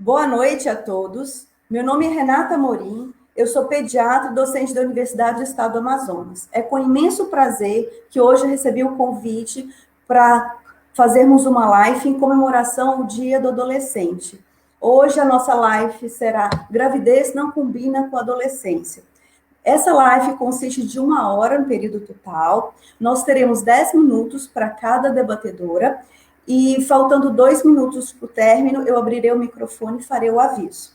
Boa noite a todos. Meu nome é Renata Morim, eu sou pediatra e docente da Universidade do Estado do Amazonas. É com imenso prazer que hoje eu recebi o convite para fazermos uma live em comemoração ao Dia do Adolescente. Hoje a nossa live será Gravidez não combina com a adolescência. Essa live consiste de 1 hora no período total. Nós teremos 10 minutos para cada debatedora. E faltando 2 minutos para o término, eu abrirei o microfone e farei o aviso.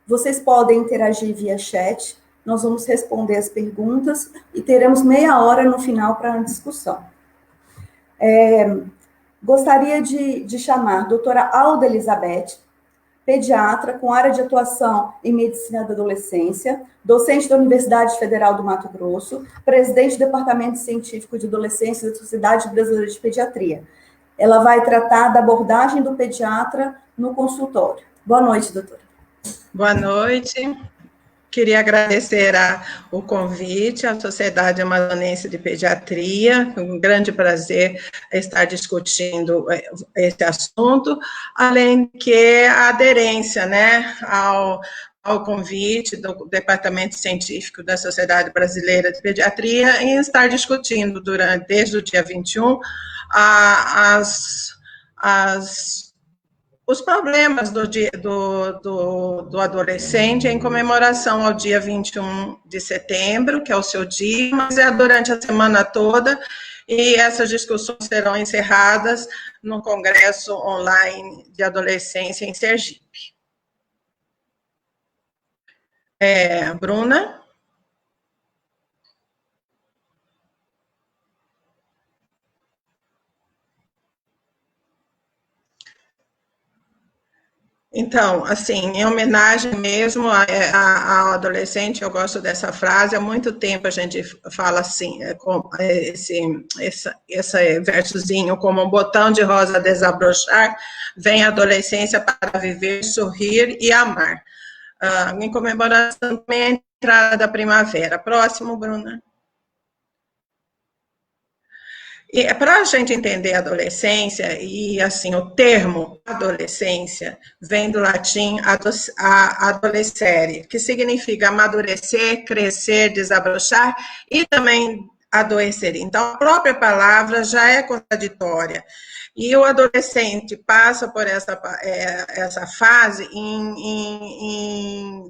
Vocês podem interagir via chat, nós vamos responder as perguntas e teremos meia hora no final para a discussão. Gostaria de chamar a doutora Alda Elizabeth, pediatra com área de atuação em medicina da adolescência, docente da Universidade Federal do Mato Grosso, presidente do Departamento Científico de Adolescência da Sociedade Brasileira de Pediatria. Ela vai tratar da abordagem do pediatra no consultório. Boa noite, doutora. Boa noite. Queria agradecer o convite à Sociedade Amazonense de Pediatria. Um grande prazer estar discutindo esse assunto, além que a aderência, né, ao convite do Departamento Científico da Sociedade Brasileira de Pediatria em estar discutindo desde o dia 21 os problemas do adolescente em comemoração ao dia 21 de setembro, que é o seu dia, mas é durante a semana toda, e essas discussões serão encerradas no Congresso Online de Adolescência em Sergipe. Bruna? Então, assim, em homenagem mesmo ao adolescente, eu gosto dessa frase, há muito tempo a gente fala assim, esse versozinho, como um botão de rosa a desabrochar, vem a adolescência para viver, sorrir e amar. Em comemoração também a entrada da primavera. Próximo, Bruna. E para a gente entender a adolescência, e assim, o termo adolescência vem do latim adolescere, que significa amadurecer, crescer, desabrochar e também adoecer. Então, a própria palavra já é contraditória. E o adolescente passa por essa fase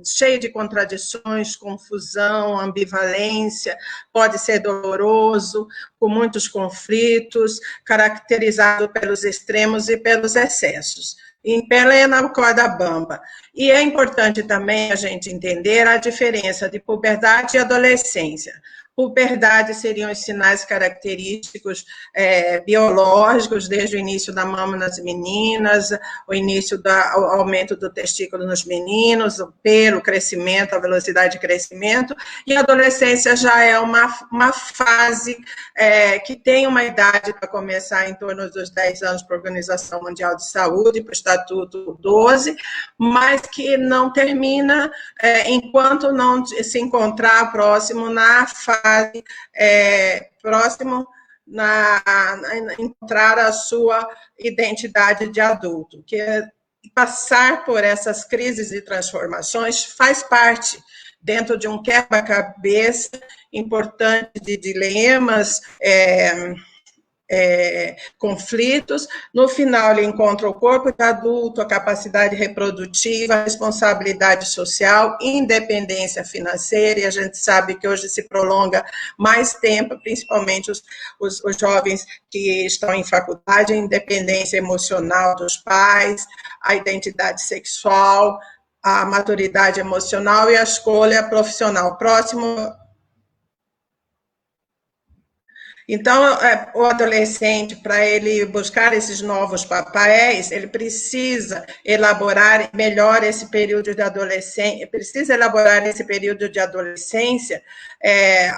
cheio de contradições, confusão, ambivalência, pode ser doloroso, com muitos conflitos, caracterizado pelos extremos e pelos excessos. Em plena corda bamba. E é importante também a gente entender a diferença de puberdade e adolescência. Puberdade seriam os sinais característicos biológicos, desde o início da mama nas meninas, o início do aumento do testículo nos meninos, o pelo, o crescimento, a velocidade de crescimento, e a adolescência já é uma fase que tem uma idade para começar em torno dos 10 anos para a Organização Mundial de Saúde, para o Estatuto 12, mas que não termina enquanto não se encontrar próximo na fase próximo encontrar a sua identidade de adulto, que passar por essas crises e transformações faz parte dentro de um quebra-cabeça importante de dilemas, conflitos. No final, ele encontra o corpo de adulto, a capacidade reprodutiva, a responsabilidade social, independência financeira, e a gente sabe que hoje se prolonga mais tempo, principalmente os jovens que estão em faculdade, a independência emocional dos pais, a identidade sexual, a maturidade emocional e a escolha profissional. Próximo. Então, o adolescente, para ele buscar esses novos papéis, ele precisa elaborar melhor esse período de adolescência,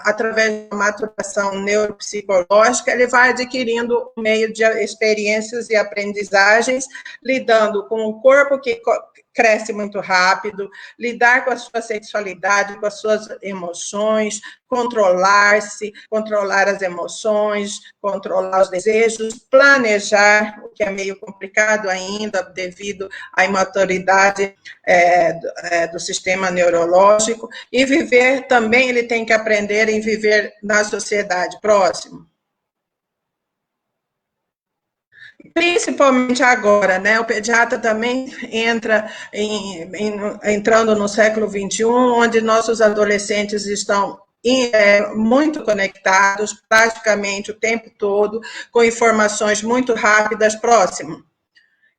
através da maturação neuropsicológica, ele vai adquirindo um meio de experiências e aprendizagens, lidando com o corpo que cresce muito rápido, lidar com a sua sexualidade, com as suas emoções, controlar-se, controlar as emoções, controlar os desejos, planejar, o que é meio complicado ainda devido à imaturidade do sistema neurológico, e viver também, ele tem que aprender em viver na sociedade. Próximo. Principalmente agora, né? O pediatra também entra entrando no século XXI, onde nossos adolescentes estão muito conectados, praticamente o tempo todo, com informações muito rápidas. Próximo.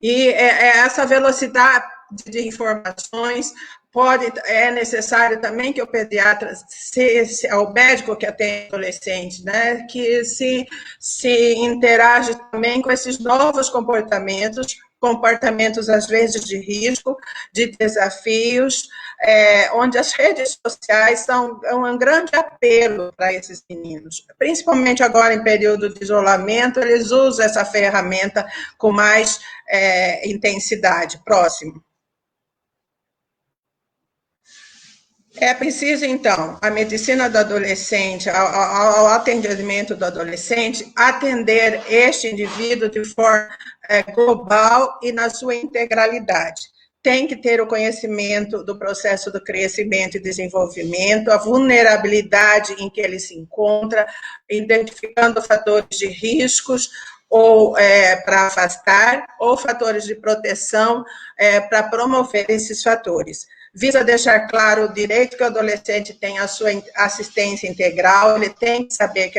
E essa velocidade de informações é necessário também que o pediatra, o médico que atende adolescente, né, que se interage também com esses novos comportamentos às vezes de risco, de desafios, onde as redes sociais são um grande apelo para esses meninos. Principalmente agora em período de isolamento, eles usam essa ferramenta com mais intensidade. Próximo. É preciso, então, a medicina do adolescente, ao atendimento do adolescente, atender este indivíduo de forma global e na sua integralidade. Tem que ter o conhecimento do processo do crescimento e desenvolvimento, a vulnerabilidade em que ele se encontra, identificando fatores de riscos, ou para afastar, ou fatores de proteção para promover esses fatores. Visa deixar claro o direito que o adolescente tem à sua assistência integral, ele tem que saber que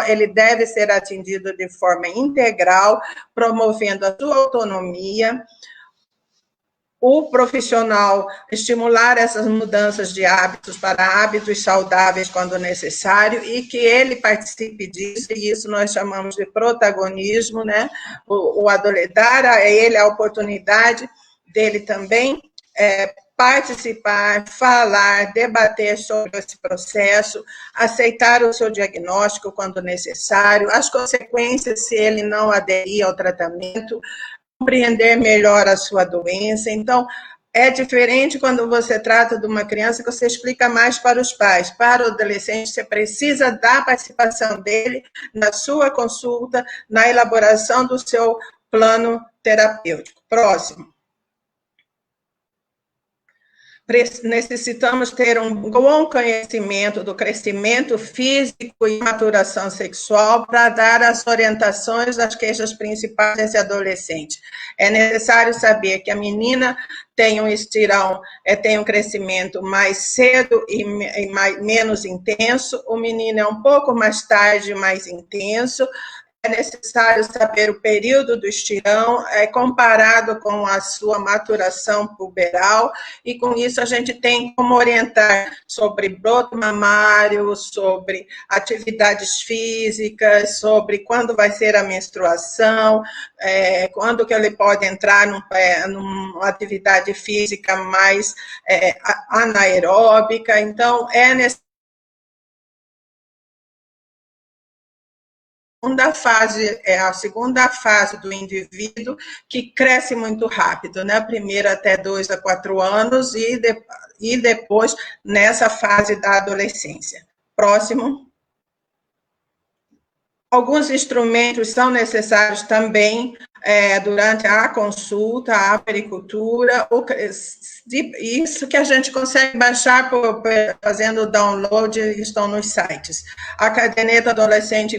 ele deve ser atendido de forma integral, promovendo a sua autonomia, o profissional estimular essas mudanças de hábitos para hábitos saudáveis quando necessário e que ele participe disso, e isso nós chamamos de protagonismo, né? Dar a ele a oportunidade dele também participar, falar, debater sobre esse processo, aceitar o seu diagnóstico quando necessário, as consequências se ele não aderir ao tratamento, compreender melhor a sua doença. Então, é diferente quando você trata de uma criança que você explica mais para os pais. Para o adolescente, você precisa da participação dele na sua consulta, na elaboração do seu plano terapêutico. Próximo. Necessitamos ter um bom conhecimento do crescimento físico e maturação sexual para dar as orientações das queixas principais desse adolescente. É necessário saber que a menina tem um estirão, tem um crescimento mais cedo e menos intenso, o menino é um pouco mais tarde, mais intenso. É necessário saber o período do estirão, comparado com a sua maturação puberal, e com isso a gente tem como orientar sobre broto mamário, sobre atividades físicas, sobre quando vai ser a menstruação, quando que ele pode entrar numa atividade física mais anaeróbica. Então, é necessário a segunda fase do indivíduo, que cresce muito rápido, né? A primeira até 2 a 4 anos e depois nessa fase da adolescência. Próximo. Alguns instrumentos são necessários também durante a consulta, a pericultura, isso que a gente consegue baixar fazendo o download, estão nos sites. A caderneta adolescente, em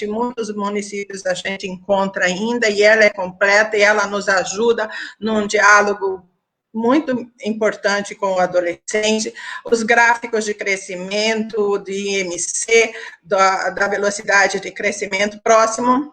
muitos municípios a gente encontra ainda, e ela é completa, e ela nos ajuda num diálogo muito importante com o adolescente, os gráficos de crescimento, de IMC, da velocidade de crescimento. Próximo.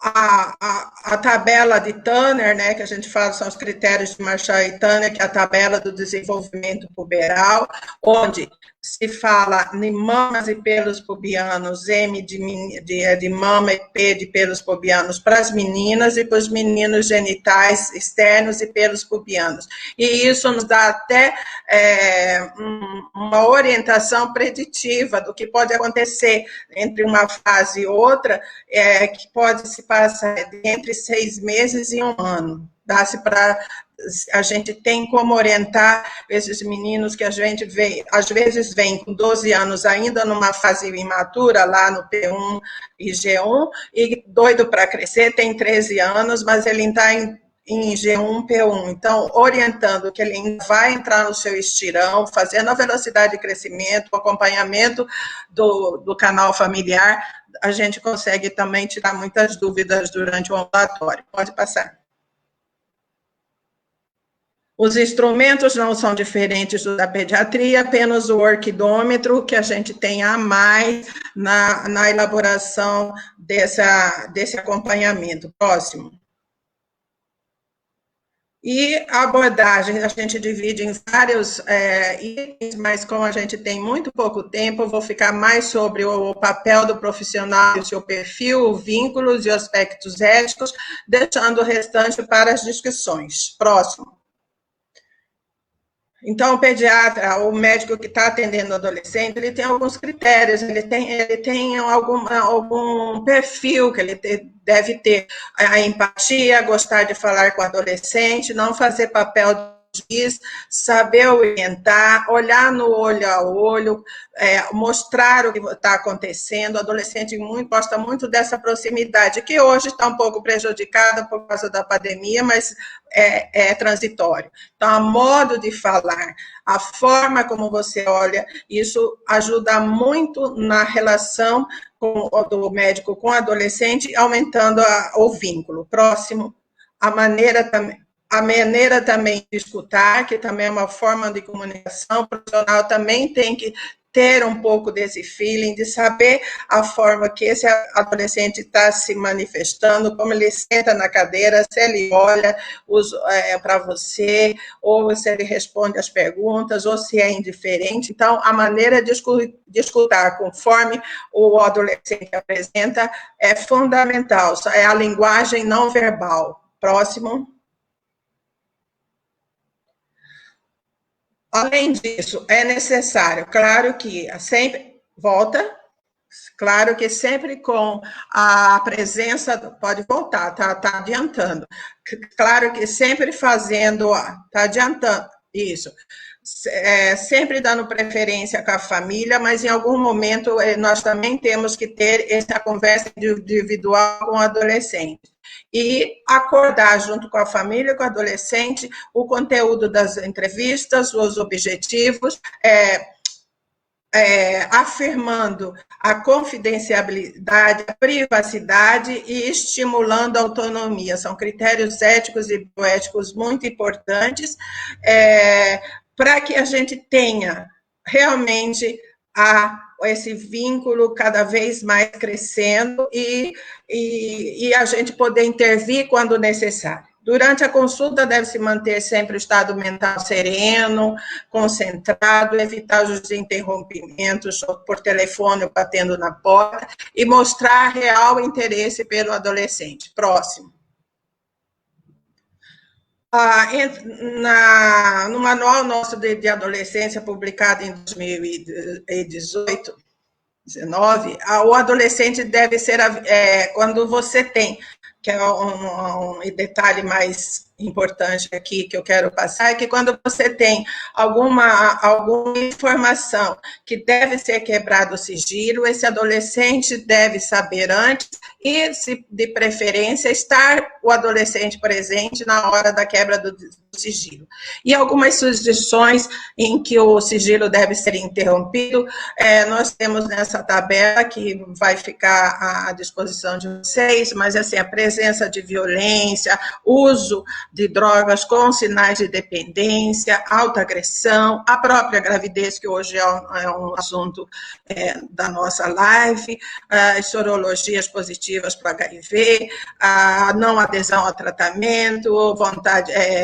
A tabela de Turner, né, que a gente fala, são os critérios de Marshall e Turner, que é a tabela do desenvolvimento puberal, onde se fala em mamas e pelos pubianos, M de mama e P de pelos pubianos para as meninas e para os meninos genitais externos e pelos pubianos. E isso nos dá até uma orientação preditiva do que pode acontecer entre uma fase e outra, que pode se passar entre 6 meses e 1 ano. Dá-se para... A gente tem como orientar esses meninos que a gente vê, às vezes vem com 12 anos ainda numa fase imatura, lá no P1 e G1, e doido para crescer, tem 13 anos, mas ele está em G1, P1. Então, orientando que ele vai entrar no seu estirão, fazendo a velocidade de crescimento, o acompanhamento do canal familiar, a gente consegue também tirar muitas dúvidas durante o ambulatório. Pode passar. Os instrumentos não são diferentes da pediatria, apenas o orquidômetro, que a gente tem a mais na elaboração desse acompanhamento. Próximo. E a abordagem a gente divide em vários itens, mas como a gente tem muito pouco tempo, eu vou ficar mais sobre o papel do profissional, o seu perfil, vínculos e aspectos éticos, deixando o restante para as discussões. Próximo. Então, o pediatra, o médico que está atendendo o adolescente, ele tem alguns critérios, ele tem algum perfil que ele deve ter. A empatia, gostar de falar com o adolescente, não fazer papel de juiz, saber orientar, olhar no olho a olho, mostrar o que está acontecendo. O adolescente gosta muito dessa proximidade, que hoje está um pouco prejudicada por causa da pandemia, mas é transitório. Então, a modo de falar, a forma como você olha, isso ajuda muito na relação do médico com o adolescente, aumentando o vínculo. Próximo, a maneira também de escutar, que também é uma forma de comunicação. O profissional também tem que ter um pouco desse feeling, de saber a forma que esse adolescente está se manifestando, como ele senta na cadeira, se ele olha para você, ou se ele responde as perguntas, ou se é indiferente. Então, a maneira de escutar conforme o adolescente apresenta é fundamental, é a linguagem não verbal. Próximo. Além disso, é necessário, claro que sempre, claro que sempre com a presença, pode voltar, tá adiantando, claro que sempre fazendo, tá adiantando, isso, sempre dando preferência com a família, mas em algum momento nós também temos que ter essa conversa individual com o adolescente. E acordar junto com a família, com o adolescente, o conteúdo das entrevistas, os objetivos, afirmando a confidencialidade, a privacidade e estimulando a autonomia. São critérios éticos e bioéticos muito importantes para que a gente tenha realmente esse vínculo cada vez mais crescendo e a gente poder intervir quando necessário. Durante a consulta, deve-se manter sempre o estado mental sereno, concentrado, evitar os interrompimentos por telefone ou batendo na porta e mostrar real interesse pelo adolescente. Próximo. No manual nosso de adolescência, publicado em 2018, 19, o adolescente deve ser, quando você tem, que é um detalhe mais importante aqui que eu quero passar, é que quando você tem alguma informação que deve ser quebrado o sigilo, esse adolescente deve saber antes e, de preferência, estar o adolescente presente na hora da quebra do sigilo. E algumas sugestões em que o sigilo deve ser interrompido, nós temos nessa tabela que vai ficar à disposição de vocês, mas assim, a presença de violência, uso de drogas com sinais de dependência, autoagressão, a própria gravidez, que hoje é um assunto da nossa live, as sorologias positivas para HIV, a não adesão ao tratamento,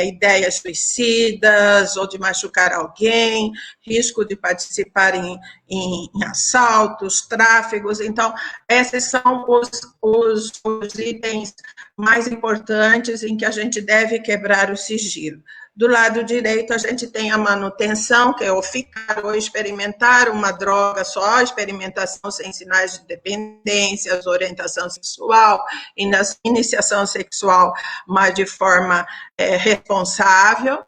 ideias suicidas ou de machucar alguém, risco de participar em assaltos, tráfegos. Então, esses são os itens mais importantes em que a gente deve quebrar o sigilo. Do lado direito, a gente tem a manutenção, que é o ficar ou experimentar uma droga só, experimentação sem sinais de dependência, orientação sexual, iniciação sexual, mas de forma responsável.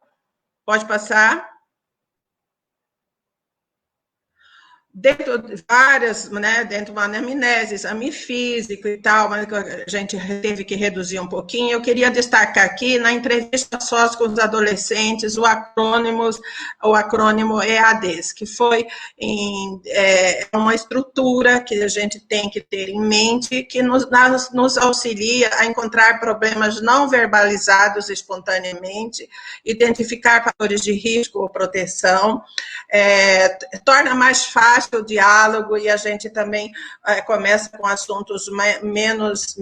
Pode passar? Dentro de várias, né, dentro de uma anamnese, exame físico e tal, mas a gente teve que reduzir um pouquinho. Eu queria destacar aqui, na entrevista sós com os adolescentes, o acrônimo EADs, que foi uma estrutura que a gente tem que ter em mente, que nos auxilia a encontrar problemas não verbalizados espontaneamente, identificar fatores de risco ou proteção, torna mais fácil o diálogo, e a gente também começa com assuntos menos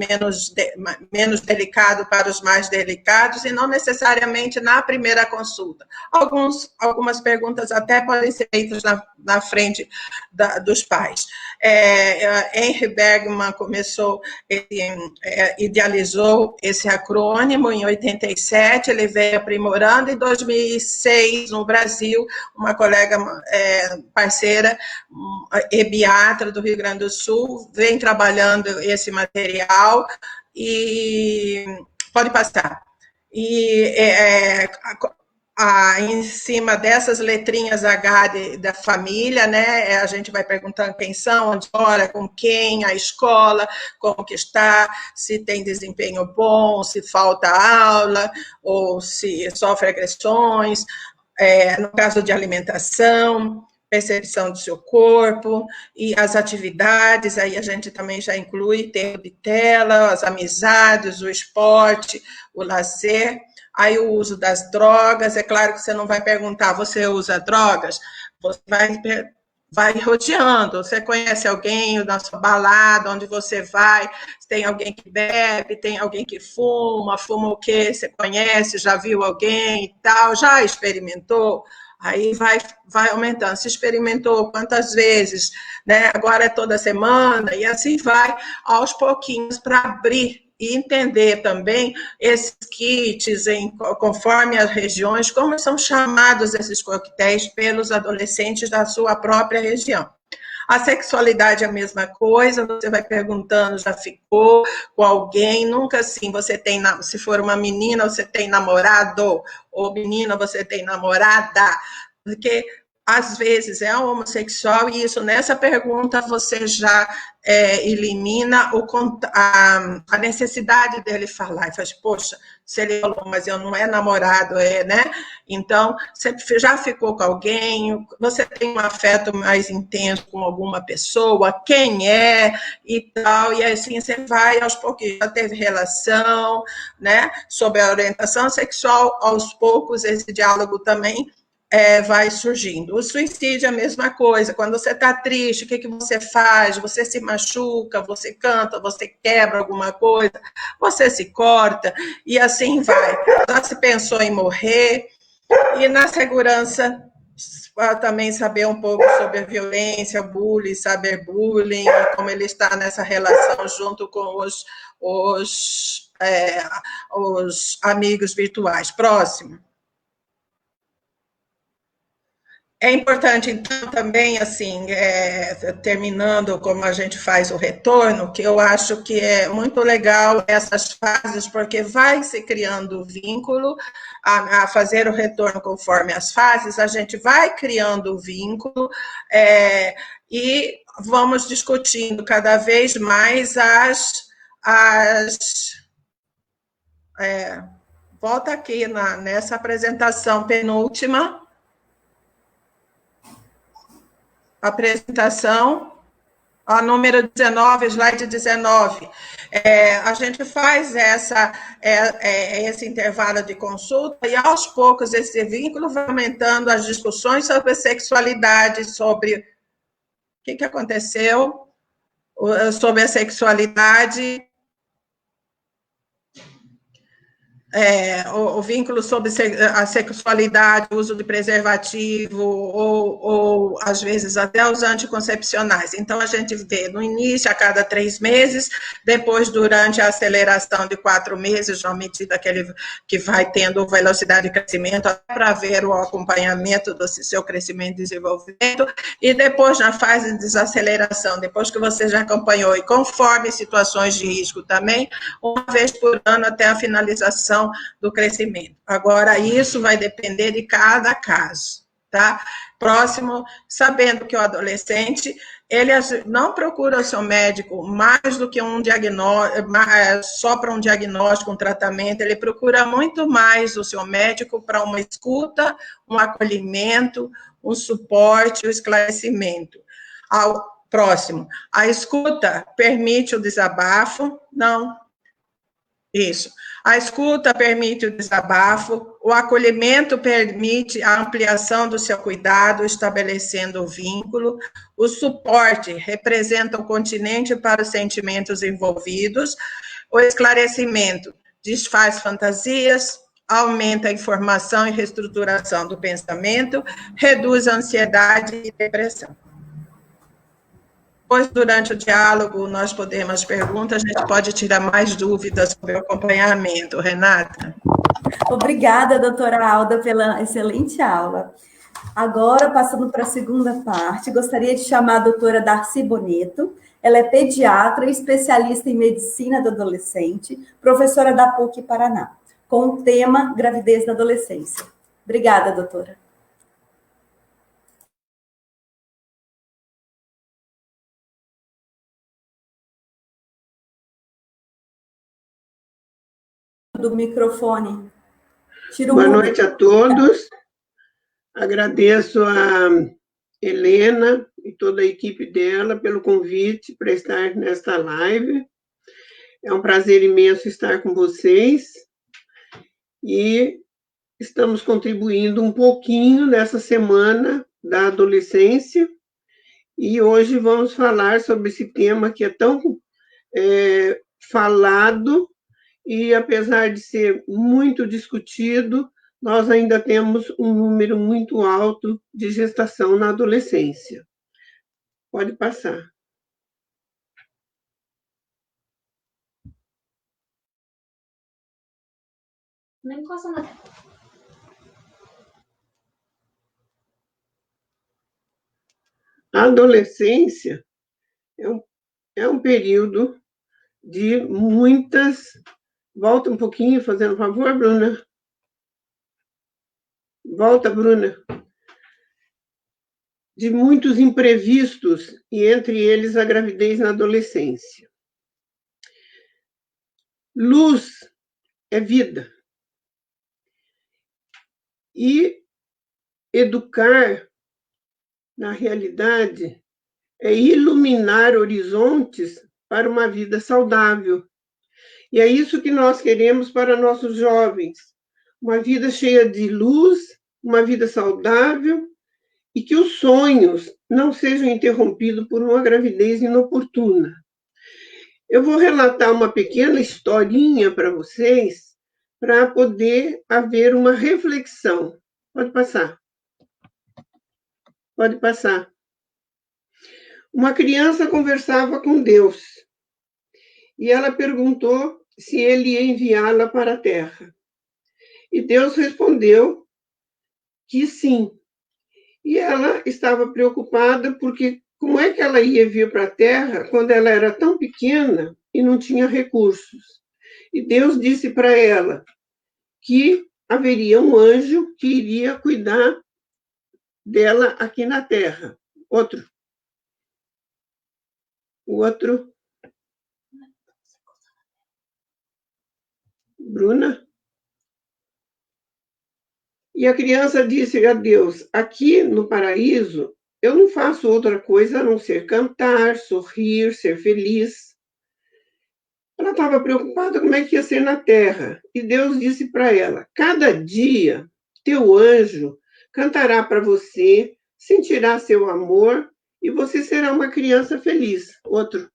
delicados para os mais delicados, e não necessariamente na primeira consulta. Algumas perguntas até podem ser feitas na frente dos pais. Henry Bergman idealizou esse acrônimo em 87, ele veio aprimorando. Em 2006, no Brasil, uma colega parceira, ebiatra do Rio Grande do Sul, vem trabalhando esse material, e pode passar. Em cima dessas letrinhas H da família, né, a gente vai perguntando quem são, onde mora, com quem, a escola, como que está, se tem desempenho bom, se falta aula, ou se sofre agressões, no caso de alimentação, percepção do seu corpo, e as atividades, aí a gente também já inclui tempo de tela, as amizades, o esporte, o lazer. Aí o uso das drogas, é claro que você não vai perguntar, você usa drogas? Você vai rodeando, você conhece alguém na sua balada, onde você vai, tem alguém que bebe, tem alguém que fuma o quê? Você conhece, já viu alguém e tal, já experimentou? Aí vai aumentando, se experimentou quantas vezes, né? Agora é toda semana, e assim vai aos pouquinhos para abrir e entender também esses kits, conforme as regiões, como são chamados esses coquetéis pelos adolescentes da sua própria região. A sexualidade é a mesma coisa, você vai perguntando, já ficou com alguém, nunca assim, se for uma menina, você tem namorado, ou menina, você tem namorada, porque às vezes é um homossexual, e isso, nessa pergunta, você já elimina a necessidade dele falar, e faz, poxa, se ele falou, mas eu não é namorado, né? Então, você já ficou com alguém, você tem um afeto mais intenso com alguma pessoa, quem é, e tal, e assim você vai aos pouquinhos, já teve relação, né? Sobre a orientação sexual, aos poucos, esse diálogo também vai surgindo. O suicídio é a mesma coisa. Quando você está triste, o que você faz? Você se machuca, você canta, você quebra alguma coisa, você se corta, e assim vai. Já se pensou em morrer? E na segurança, também saber um pouco sobre a violência, bullying, cyberbullying, como ele está nessa relação junto com os amigos virtuais. Próximo. É importante, então, também, assim, terminando como a gente faz o retorno, que eu acho que é muito legal essas fases, porque vai se criando o vínculo, a fazer o retorno conforme as fases, a gente vai criando o vínculo, e vamos discutindo cada vez mais volta aqui nessa apresentação penúltima. Apresentação. A número 19, slide 19. A gente faz esse intervalo de consulta e, aos poucos, esse vínculo vai aumentando as discussões sobre a sexualidade, sobre o que aconteceu, sobre a sexualidade, o vínculo sobre a sexualidade, o uso de preservativo, ou às vezes até os anticoncepcionais. Então, a gente vê no início, a cada 3 meses, depois, durante a aceleração de 4 meses, à medida que vai tendo velocidade de crescimento, para ver o acompanhamento do seu crescimento e desenvolvimento, e depois, na fase de desaceleração, depois que você já acompanhou, e conforme situações de risco também, uma vez por ano até a finalização do crescimento. Agora, isso vai depender de cada caso, tá? Próximo, sabendo que o adolescente, ele não procura o seu médico mais do que um diagnóstico, só para um diagnóstico, um tratamento, ele procura muito mais o seu médico para uma escuta, um acolhimento, um suporte, um esclarecimento. Próximo, a escuta permite o desabafo? Não. Isso. A escuta permite o desabafo, o acolhimento permite a ampliação do seu cuidado, estabelecendo o vínculo, o suporte representa o continente para os sentimentos envolvidos, o esclarecimento desfaz fantasias, aumenta a informação e reestruturação do pensamento, reduz a ansiedade e depressão. Depois, durante o diálogo, nós podemos perguntar, a gente pode tirar mais dúvidas sobre o acompanhamento. Renata? Obrigada, doutora Alda, pela excelente aula. Agora, passando para a segunda parte, gostaria de chamar a doutora Darcy Boneto. Ela é pediatra e especialista em medicina do adolescente, professora da PUC Paraná, com o tema gravidez na adolescência. Obrigada, doutora. Do microfone. Boa noite a todos. Agradeço a Helena e toda a equipe dela pelo convite para estar nesta live. É um prazer imenso estar com vocês e estamos contribuindo um pouquinho nessa semana da adolescência e hoje vamos falar sobre esse tema que é tão falado e, apesar de ser muito discutido, nós ainda temos um número muito alto de gestação na adolescência. Pode passar. Não encosta na tela. A adolescência é um período de muitas... Volta um pouquinho, fazendo favor, Bruna. Volta, Bruna. De muitos imprevistos, e entre eles a gravidez na adolescência. Luz é vida. E educar, na realidade, é iluminar horizontes para uma vida saudável. E é isso que nós queremos para nossos jovens. Uma vida cheia de luz, uma vida saudável, e que os sonhos não sejam interrompidos por uma gravidez inoportuna. Eu vou relatar uma pequena historinha para vocês, para poder haver uma reflexão. Pode passar. Pode passar. Uma criança conversava com Deus, e ela perguntou se ele ia enviá-la para a Terra. E Deus respondeu que sim. E ela estava preocupada porque como é que ela ia vir para a Terra quando ela era tão pequena e não tinha recursos? E Deus disse para ela que haveria um anjo que iria cuidar dela aqui na Terra. Outro. O outro. Bruna? E a criança disse a Deus, aqui no paraíso eu não faço outra coisa a não ser cantar, sorrir, ser feliz. Ela estava preocupada como é que ia ser na terra. E Deus disse para ela: cada dia teu anjo cantará para você, sentirá seu amor e você será uma criança feliz. Outro.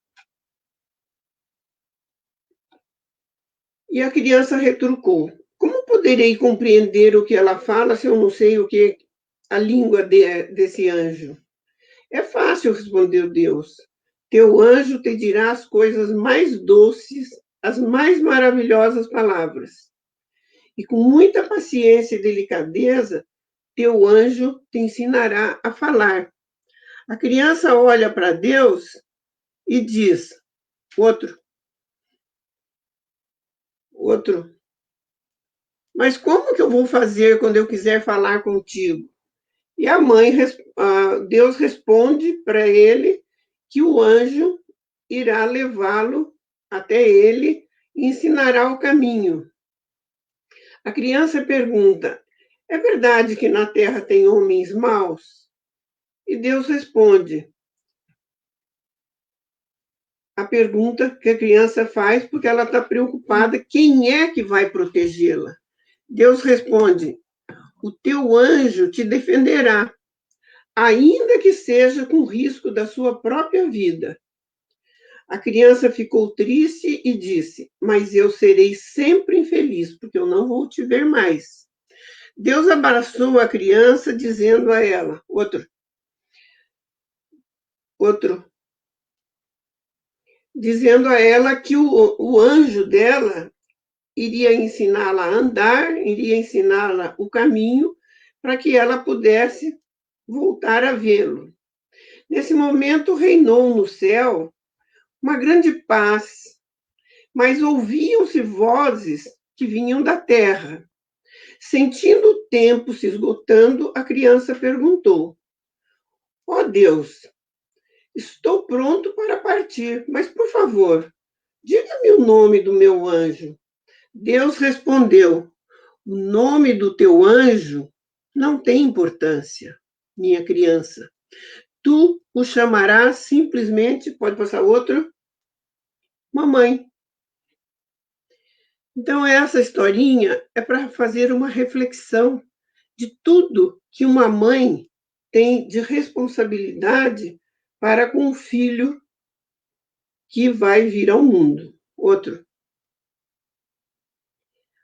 E a criança retrucou: como poderei compreender o que ela fala se eu não sei o que é a língua desse anjo? É fácil, respondeu Deus. Teu anjo te dirá as coisas mais doces, as mais maravilhosas palavras. E com muita paciência e delicadeza, teu anjo te ensinará a falar. A criança olha para Deus e diz: outro, mas como que eu vou fazer quando eu quiser falar contigo? E Deus responde para ele que o anjo irá levá-lo até ele e ensinará o caminho. A criança pergunta: é verdade que na terra tem homens maus? E Deus responde a pergunta que a criança faz porque ela está preocupada: quem é que vai protegê-la? Deus responde: o teu anjo te defenderá, ainda que seja com risco da sua própria vida. A criança ficou triste e disse: mas eu serei sempre infeliz, porque eu não vou te ver mais. Deus abraçou a criança, dizendo a ela: dizendo a ela que o anjo dela iria ensiná-la a andar, iria ensiná-la o caminho, para que ela pudesse voltar a vê-lo. Nesse momento reinou no céu uma grande paz, mas ouviam-se vozes que vinham da terra. Sentindo o tempo se esgotando, a criança perguntou: ó Deus, estou pronto para partir, mas, por favor, diga-me o nome do meu anjo. Deus respondeu: o nome do teu anjo não tem importância, minha criança. Tu o chamarás simplesmente, pode passar outro, mamãe. Então, essa historinha é para fazer uma reflexão de tudo que uma mãe tem de responsabilidade para com o filho que vai vir ao mundo. Outro.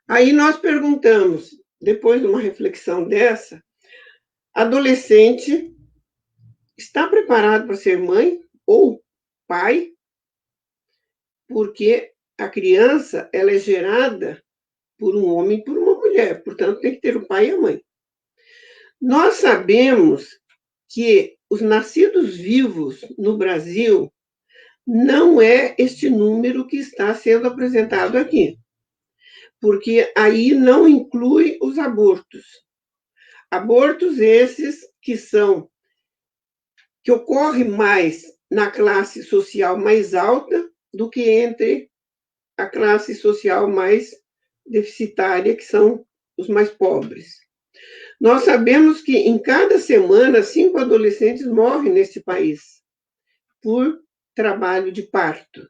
Aí nós perguntamos, depois de uma reflexão dessa, adolescente está preparado para ser mãe ou pai? Porque a criança ela é gerada por um homem e por uma mulher, portanto tem que ter o pai e a mãe. Nós sabemos que os nascidos vivos no Brasil não é este número que está sendo apresentado aqui, porque aí não inclui os abortos. Abortos esses que ocorrem mais na classe social mais alta do que entre a classe social mais deficitária, que são os mais pobres. Nós sabemos que em cada semana 5 adolescentes morrem neste país por trabalho de parto,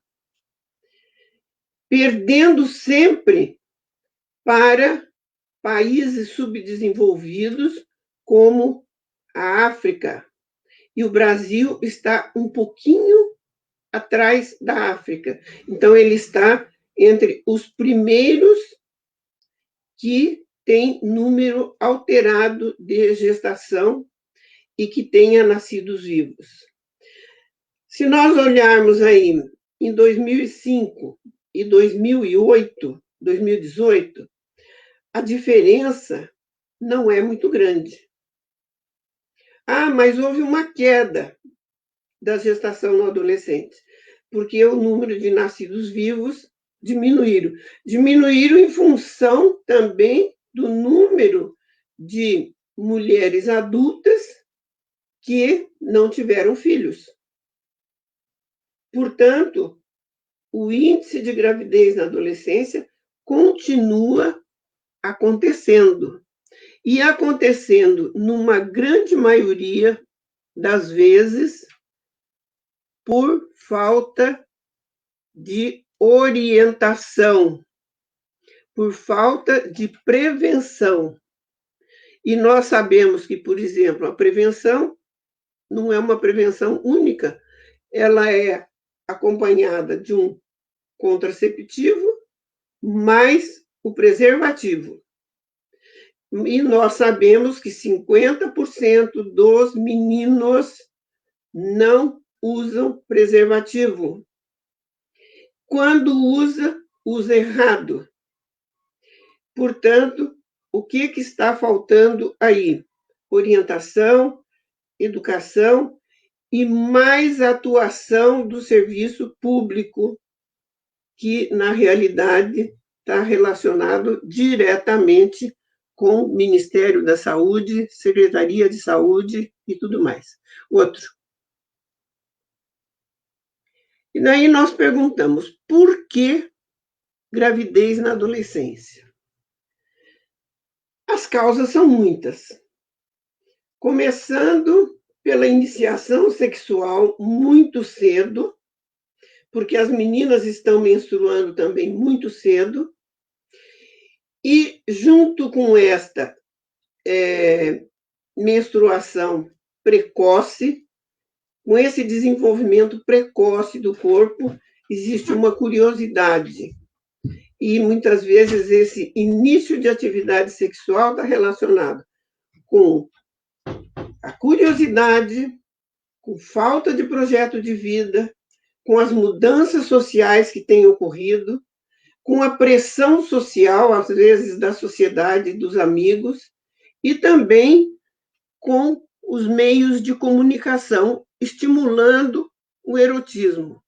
perdendo sempre para países subdesenvolvidos como a África. E o Brasil está um pouquinho atrás da África. Então, ele está entre os primeiros que tem número alterado de gestação e que tenha nascidos vivos. Se nós olharmos aí em 2005 e 2008, 2018, a diferença não é muito grande. Ah, mas houve uma queda da gestação no adolescente, porque o número de nascidos vivos diminuíram. Diminuíram em função também do número de mulheres adultas que não tiveram filhos. Portanto, o índice de gravidez na adolescência continua acontecendo. E acontecendo numa grande maioria das vezes, por falta de orientação, por falta de prevenção. E nós sabemos que, por exemplo, a prevenção não é uma prevenção única, ela é acompanhada de um contraceptivo mais o preservativo. E nós sabemos que 50% dos meninos não usam preservativo. Quando usa, usa errado. Portanto, o que está faltando aí? Orientação, educação e mais atuação do serviço público, que, na realidade, está relacionado diretamente com o Ministério da Saúde, Secretaria de Saúde e tudo mais. Outro. E daí nós perguntamos, por que gravidez na adolescência? As causas são muitas. Começando pela iniciação sexual muito cedo, porque as meninas estão menstruando também muito cedo, e junto com esta menstruação precoce, com esse desenvolvimento precoce do corpo, existe uma curiosidade. E muitas vezes esse início de atividade sexual está relacionado com a curiosidade, com falta de projeto de vida, com as mudanças sociais que têm ocorrido, com a pressão social, às vezes, da sociedade, dos amigos, e também com os meios de comunicação estimulando o erotismo.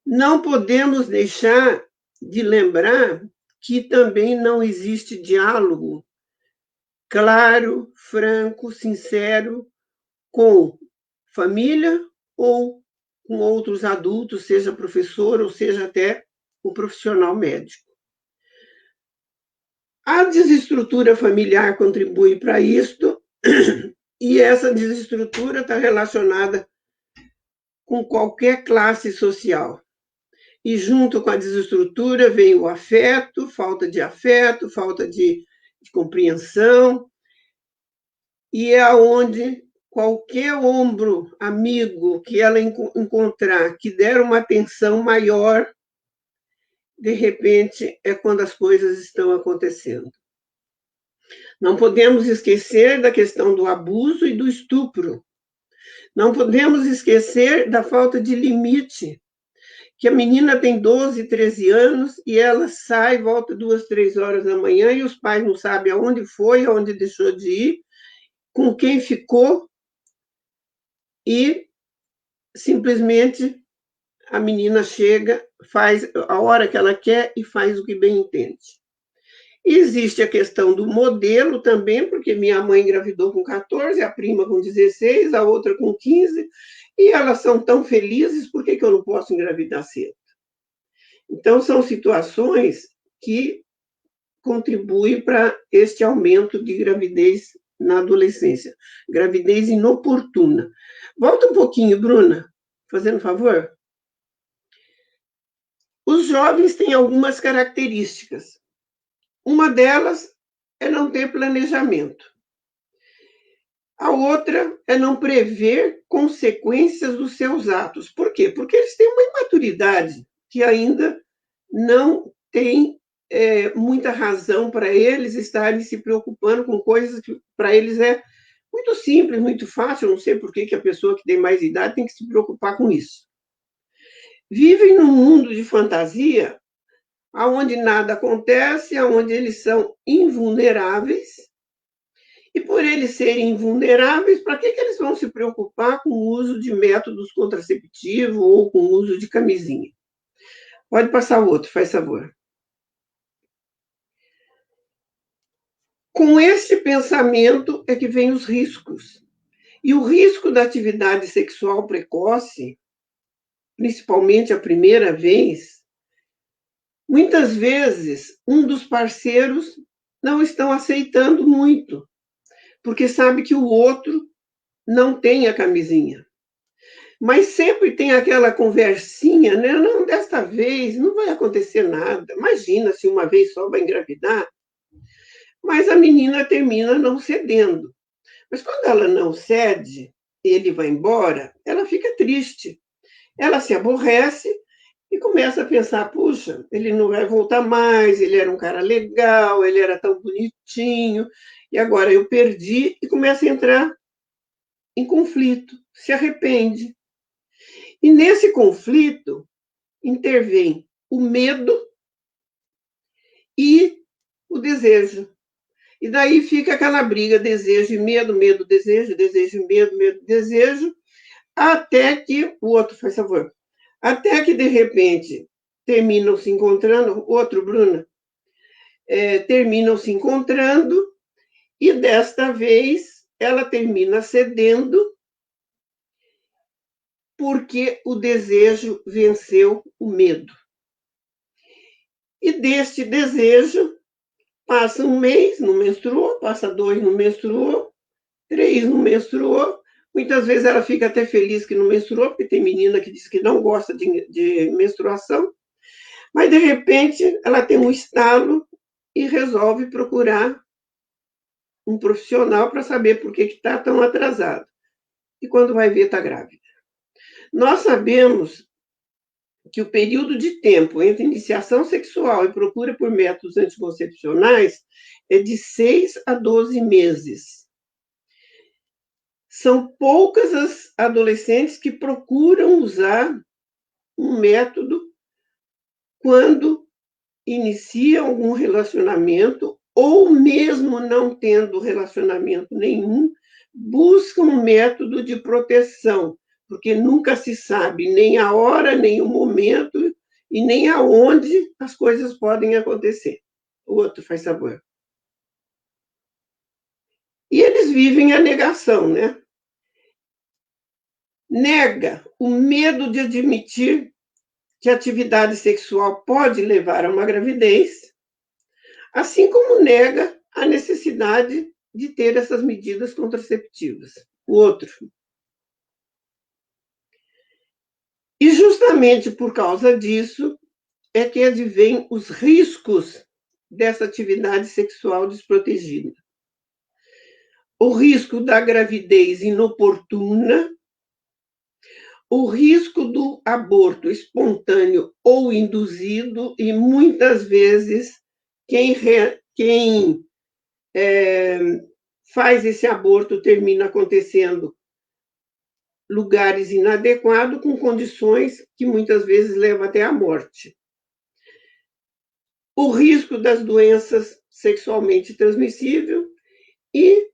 Não podemos deixar de lembrar que também não existe diálogo claro, franco, sincero com família ou com outros adultos, seja professor ou seja até o profissional médico. A desestrutura familiar contribui para isto, e essa desestrutura está relacionada com qualquer classe social. E junto com a desestrutura vem o afeto, falta de compreensão, e é onde qualquer ombro amigo que ela encontrar que der uma atenção maior, de repente é quando as coisas estão acontecendo. Não podemos esquecer da questão do abuso e do estupro. Não podemos esquecer da falta de limite, que a menina tem 12, 13 anos e ela sai, volta 2, 3 horas da manhã e os pais não sabem aonde foi, aonde deixou de ir, com quem ficou, e simplesmente a menina chega, faz a hora que ela quer e faz o que bem entende. Existe a questão do modelo também, porque minha mãe engravidou com 14, a prima com 16, a outra com 15, e elas são tão felizes, por que eu não posso engravidar cedo? Então, são situações que contribuem para este aumento de gravidez na adolescência, gravidez inoportuna. Volta um pouquinho, Bruna, fazendo favor. Os jovens têm algumas características. Uma delas é não ter planejamento. A outra é não prever consequências dos seus atos. Por quê? Porque eles têm uma imaturidade que ainda não tem muita razão para eles estarem se preocupando com coisas que para eles é muito simples, muito fácil. Eu não sei por que a pessoa que tem mais idade tem que se preocupar com isso. Vivem num mundo de fantasia, onde nada acontece, onde eles são invulneráveis. E por eles serem invulneráveis, para que eles vão se preocupar com o uso de métodos contraceptivos ou com o uso de camisinha? Pode passar o outro, faz favor. Com este pensamento é que vem os riscos. E o risco da atividade sexual precoce, principalmente a primeira vez, muitas vezes um dos parceiros não estão aceitando muito, porque sabe que o outro não tem a camisinha. Mas sempre tem aquela conversinha, né? Não, desta vez não vai acontecer nada. Imagina se uma vez só vai engravidar. Mas a menina termina não cedendo. Mas quando ela não cede, ele vai embora, ela fica triste. Ela se aborrece e começa a pensar, puxa, ele não vai voltar mais, ele era um cara legal, ele era tão bonitinho, e agora eu perdi, e começa a entrar em conflito, se arrepende. E nesse conflito intervém o medo e o desejo. E daí fica aquela briga, desejo e medo, medo, desejo, desejo e medo, medo, desejo, até que o outro faz favor. Até que, de repente, terminam se encontrando, outro, Bruna, terminam se encontrando, e desta vez ela termina cedendo, porque o desejo venceu o medo. E deste desejo, passa um mês, não menstruou, passa 2, não menstruou, 3, não menstruou. Muitas vezes ela fica até feliz que não menstruou, porque tem menina que diz que não gosta de menstruação. Mas, de repente, ela tem um estalo e resolve procurar um profissional para saber por que está tão atrasado. E quando vai ver, está grávida. Nós sabemos que o período de tempo entre iniciação sexual e procura por métodos anticoncepcionais é de 6 a 12 meses. São poucas as adolescentes que procuram usar um método quando iniciam algum relacionamento ou mesmo não tendo relacionamento nenhum, buscam um método de proteção, porque nunca se sabe nem a hora, nem o momento e nem aonde as coisas podem acontecer. O outro faz favor. E eles vivem a negação, né? Nega o medo de admitir que a atividade sexual pode levar a uma gravidez, assim como nega a necessidade de ter essas medidas contraceptivas. O outro. E justamente por causa disso é que advém os riscos dessa atividade sexual desprotegida. O risco da gravidez inoportuna, o risco do aborto espontâneo ou induzido, e muitas vezes quem faz esse aborto termina acontecendo lugares inadequados, com condições que muitas vezes levam até à morte. O risco das doenças sexualmente transmissíveis e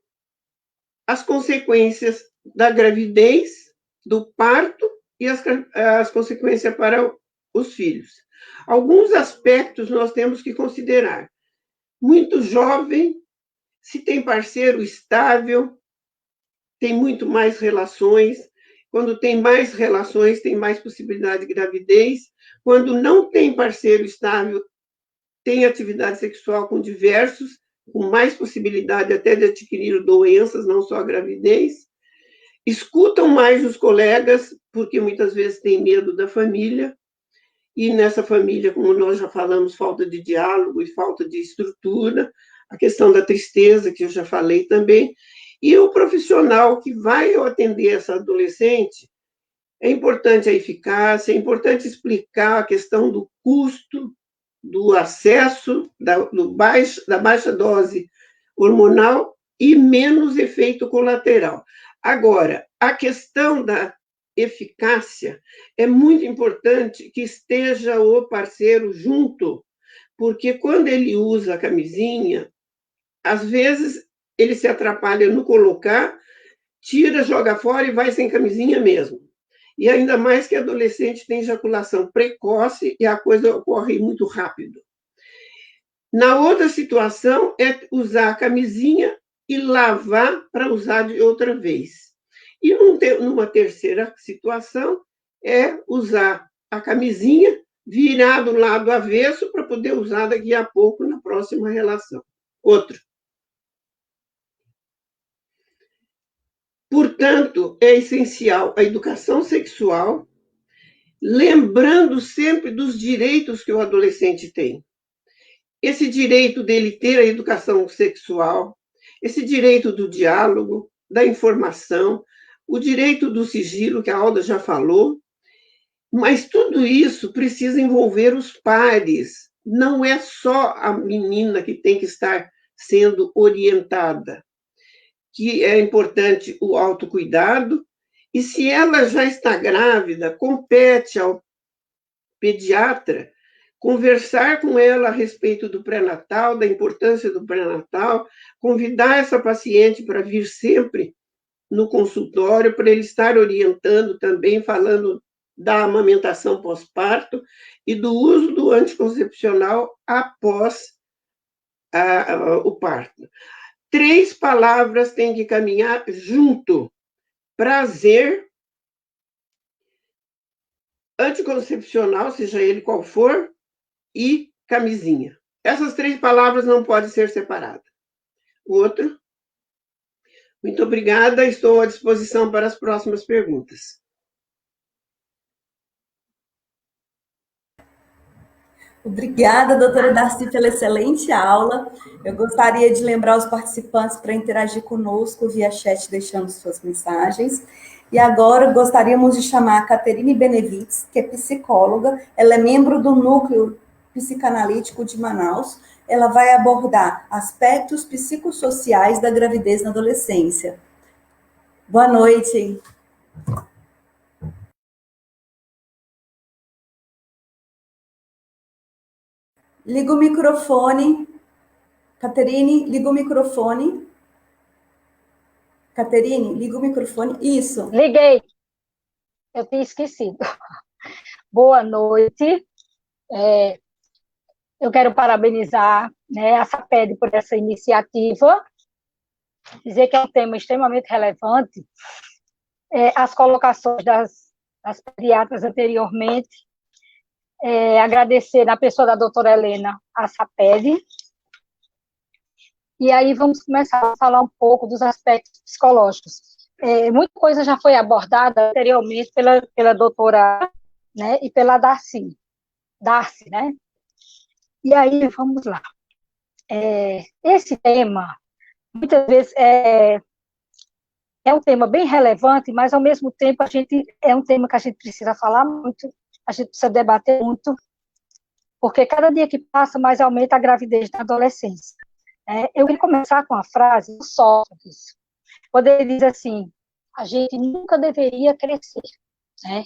as consequências da gravidez, do parto e as consequências para os filhos. Alguns aspectos nós temos que considerar. Muito jovem, se tem parceiro estável, tem muito mais relações. Quando tem mais relações, tem mais possibilidade de gravidez. Quando não tem parceiro estável, tem atividade sexual com diversos, com mais possibilidade até de adquirir doenças, não só a gravidez. Escutam mais os colegas, porque muitas vezes têm medo da família. E nessa família, como nós já falamos, falta de diálogo e falta de estrutura. A questão da tristeza, que eu já falei também. E o profissional que vai atender essa adolescente, é importante a eficácia, é importante explicar a questão do custo, do acesso, da baixa dose hormonal e menos efeito colateral. Agora, a questão da eficácia é muito importante que esteja o parceiro junto, porque quando ele usa a camisinha, às vezes ele se atrapalha no colocar, tira, joga fora e vai sem camisinha mesmo. E ainda mais que adolescente tem ejaculação precoce e a coisa ocorre muito rápido. Na outra situação, é usar a camisinha e lavar para usar de outra vez. E numa terceira situação, é usar a camisinha, virar do lado avesso para poder usar daqui a pouco na próxima relação. Outro. Portanto, é essencial a educação sexual, lembrando sempre dos direitos que o adolescente tem. Esse direito dele ter a educação sexual, esse direito do diálogo, da informação, o direito do sigilo, que a Alda já falou, mas tudo isso precisa envolver os pares. Não é só a menina que tem que estar sendo orientada, que é importante o autocuidado, e se ela já está grávida, compete ao pediatra conversar com ela a respeito do pré-natal, da importância do pré-natal, convidar essa paciente para vir sempre no consultório, para ele estar orientando também, falando da amamentação pós-parto e do uso do anticoncepcional após o parto. 3 palavras têm que caminhar junto: prazer, anticoncepcional, seja ele qual for, e camisinha. Essas 3 palavras não podem ser separadas. Outro. Muito obrigada, estou à disposição para as próximas perguntas. Obrigada, doutora Darcy, pela excelente aula. Eu gostaria de lembrar os participantes para interagir conosco via chat, deixando suas mensagens. E agora gostaríamos de chamar a Caterine Benevides, que é psicóloga, ela é membro do Núcleo Psicanalítico de Manaus. Ela vai abordar aspectos psicossociais da gravidez na adolescência. Boa noite. Liga o microfone. Caterine, liga o microfone. Caterine, liga o microfone. Isso. Liguei. Eu tinha esquecido. Boa noite. Eu quero parabenizar, né, a SAPED por essa iniciativa. Dizer que é um tema extremamente relevante. As colocações das pediatras anteriormente. Agradecer na pessoa da doutora Helena a SAPED. E aí vamos começar a falar um pouco dos aspectos psicológicos. Muita coisa já foi abordada anteriormente pela doutora, né, e pela Darcy, né? E aí, vamos lá. Esse tema, muitas vezes, é um tema bem relevante, mas, ao mesmo tempo, é um tema que a gente precisa falar muito, a gente precisa debater muito, porque cada dia que passa, mais aumenta a gravidez na adolescência. Eu queria começar com a frase do Sócrates, quando ele diz assim: a gente nunca deveria crescer, né?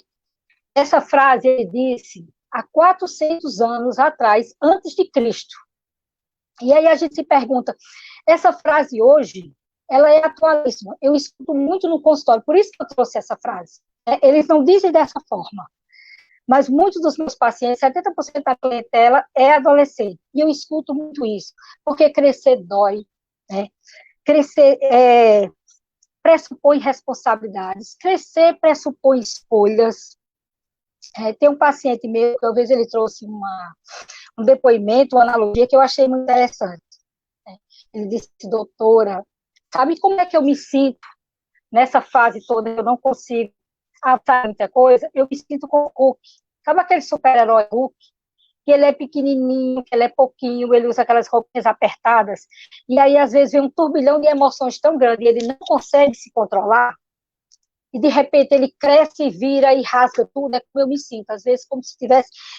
Essa frase ele disse há 400 anos atrás, antes de Cristo. E aí a gente se pergunta, essa frase hoje, ela é atualíssima. Eu escuto muito no consultório, por isso que eu trouxe essa frase. Eles não dizem dessa forma, mas muitos dos meus pacientes, 70% da clientela é adolescente, e eu escuto muito isso, porque crescer dói, né? Crescer pressupõe responsabilidades, crescer pressupõe escolhas. Tem um paciente meu, que talvez ele trouxe um depoimento, uma analogia que eu achei muito interessante. Ele disse: doutora, sabe como é que eu me sinto nessa fase toda? Eu não consigo avançar muita coisa. Eu me sinto com o Hulk. Sabe aquele super-herói Hulk? Que ele é pequenininho, que ele é pouquinho, ele usa aquelas roupinhas apertadas, e aí às vezes vem um turbilhão de emoções tão grande, e ele não consegue se controlar, e de repente ele cresce e vira e rasga tudo. É como eu me sinto, às vezes como se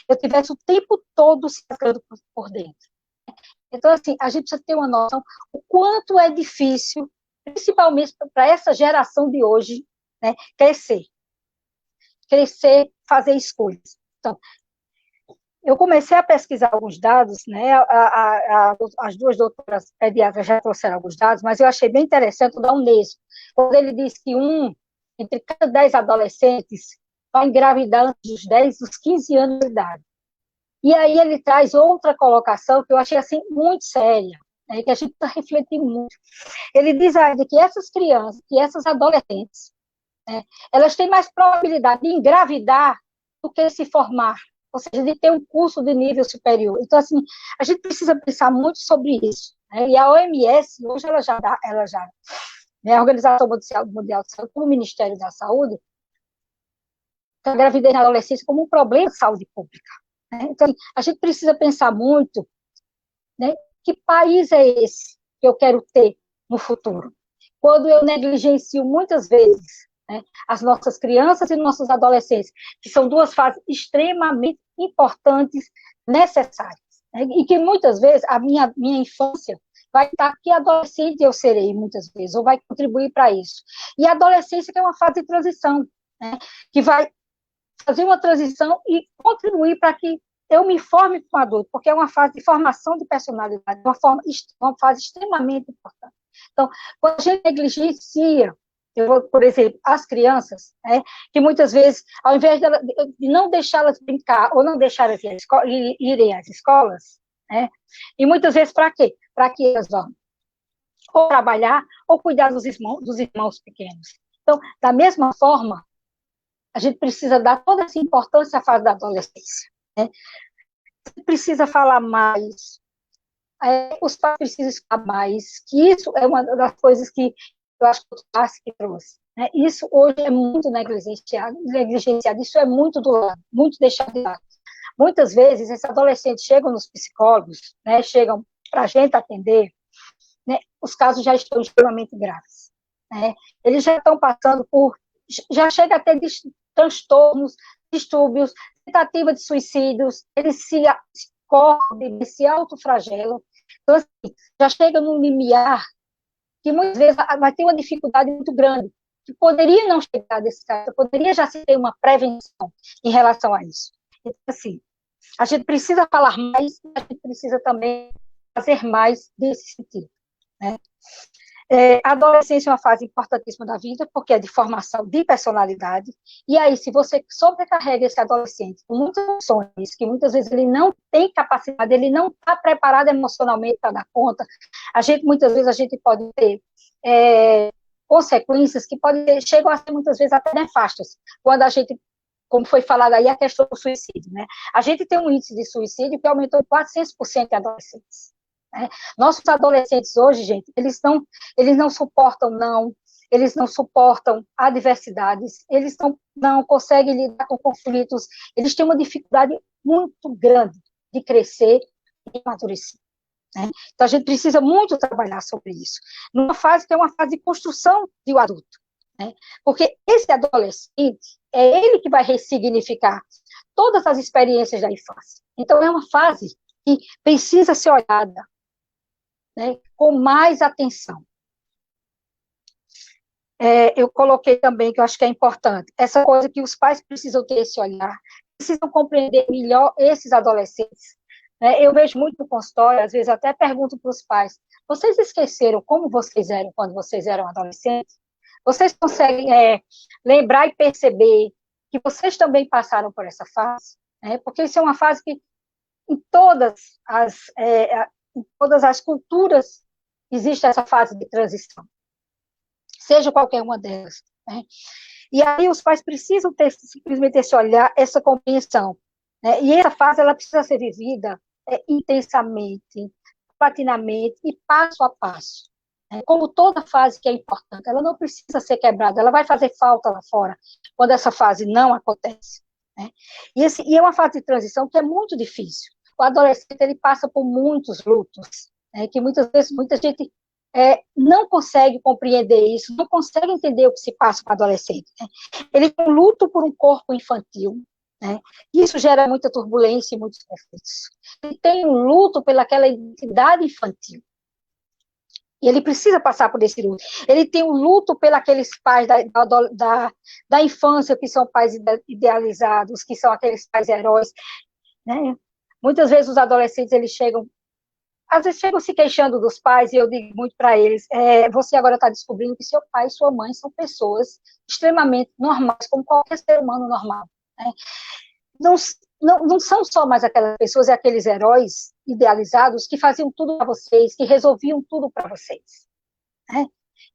eu tivesse o tempo todo se rasgando por dentro. Então, assim, a gente precisa ter uma noção o quanto é difícil, principalmente para essa geração de hoje, né, crescer, fazer escolhas. Então, eu comecei a pesquisar alguns dados, né, as duas doutoras pediatras já trouxeram alguns dados, mas eu achei bem interessante o da Unesco, quando ele diz que entre cada 10 adolescentes vai engravidar antes dos 15 anos de idade. E aí ele traz outra colocação que eu achei assim muito séria, né, que a gente precisa refletir muito. Ele diz aí que essas crianças, que essas adolescentes, né, elas têm mais probabilidade de engravidar do que se formar, ou seja, de ter um curso de nível superior. Então, assim, a gente precisa pensar muito sobre isso, né? E a OMS, hoje, ela já né, a Organização Mundial de Saúde, como o Ministério da Saúde, a gravidez na adolescência como um problema de saúde pública. Né? Então, a gente precisa pensar muito, né, que país é esse que eu quero ter no futuro? Quando eu negligencio muitas vezes, né, as nossas crianças e nossos adolescentes, que são duas fases extremamente importantes, necessárias, né, e que muitas vezes a minha infância vai estar que adolescente eu serei muitas vezes, ou vai contribuir para isso. E a adolescência que é uma fase de transição, né, que vai fazer uma transição e contribuir para que eu me forme como adulto, porque é uma fase de formação de personalidade, uma fase extremamente importante. Então, quando a gente negligencia, por exemplo, as crianças, né, que muitas vezes, ao invés de não deixá-las brincar, ou não deixá-las irem às escolas, né, e muitas vezes para quê? Para que elas vão ou trabalhar, ou cuidar dos irmãos pequenos. Então, da mesma forma, a gente precisa dar toda essa importância à fase da adolescência. Né? Precisa falar mais, os pais precisam escutar mais, que isso é uma das coisas que eu acho que o Tarsi que trouxe. Né? Isso hoje é muito negligenciado, isso é muito do lado, muito deixado de lado. Muitas vezes, esses adolescentes chegam nos psicólogos, né, chegam para a gente atender, né, os casos já estão extremamente graves. Né? Eles já estão passando por, já chega a ter transtornos, distúrbios, tentativa de suicídios, eles se acordam, se autoflagelam. Então, assim, já chega num limiar que muitas vezes vai ter uma dificuldade muito grande, que poderia não chegar desse caso, poderia já se ter uma prevenção em relação a isso. Então, assim, a gente precisa falar mais, a gente precisa também fazer mais nesse sentido. Né? A adolescência é uma fase importantíssima da vida, porque é de formação de personalidade, e aí, se você sobrecarrega esse adolescente com muitas emoções, que muitas vezes ele não tem capacidade, ele não está preparado emocionalmente para dar conta, muitas vezes a gente pode ter consequências que chegam a ser muitas vezes até nefastas, quando a gente, como foi falado aí, a questão do suicídio, né? A gente tem um índice de suicídio que aumentou em 400% em adolescentes. Né? Nossos adolescentes hoje, gente, eles não suportam não, eles não suportam adversidades, eles não conseguem lidar com conflitos, eles têm uma dificuldade muito grande de crescer e amadurecer. Né? Então, a gente precisa muito trabalhar sobre isso, numa fase que é uma fase de construção de um adulto. Né? Porque esse adolescente, é ele que vai ressignificar todas as experiências da infância. Então, é uma fase que precisa ser olhada, né, com mais atenção. Eu coloquei também, que eu acho que é importante, essa coisa que os pais precisam ter esse olhar, precisam compreender melhor esses adolescentes. Né? Eu vejo muito no consultório, às vezes até pergunto para os pais, vocês esqueceram como vocês eram quando vocês eram adolescentes? Vocês conseguem lembrar e perceber que vocês também passaram por essa fase? Né? Porque isso é uma fase que em todas as culturas existe essa fase de transição, seja qualquer uma delas. Né? E aí os pais precisam ter simplesmente esse olhar, essa compreensão. Né? E essa fase ela precisa ser vivida intensamente, paulatinamente e passo a passo. Né? Como toda fase que é importante, ela não precisa ser quebrada, ela vai fazer falta lá fora, quando essa fase não acontece. Né? E é uma fase de transição que é muito difícil. O adolescente ele passa por muitos lutos, né, que muitas vezes muita gente não consegue compreender isso, não consegue entender o que se passa com o adolescente. Né? Ele tem um luto por um corpo infantil, né? Isso gera muita turbulência e muitos conflitos. Ele tem um luto pelaquela identidade infantil. E ele precisa passar por esse luto. Ele tem um luto pelos pais da infância, que são pais idealizados, que são aqueles pais heróis. Né? Muitas vezes os adolescentes, às vezes chegam se queixando dos pais, e eu digo muito para eles, você agora está descobrindo que seu pai e sua mãe são pessoas extremamente normais, como qualquer ser humano normal. Né? Não são só mais aquelas pessoas e aqueles heróis idealizados que faziam tudo para vocês, que resolviam tudo para vocês. Né?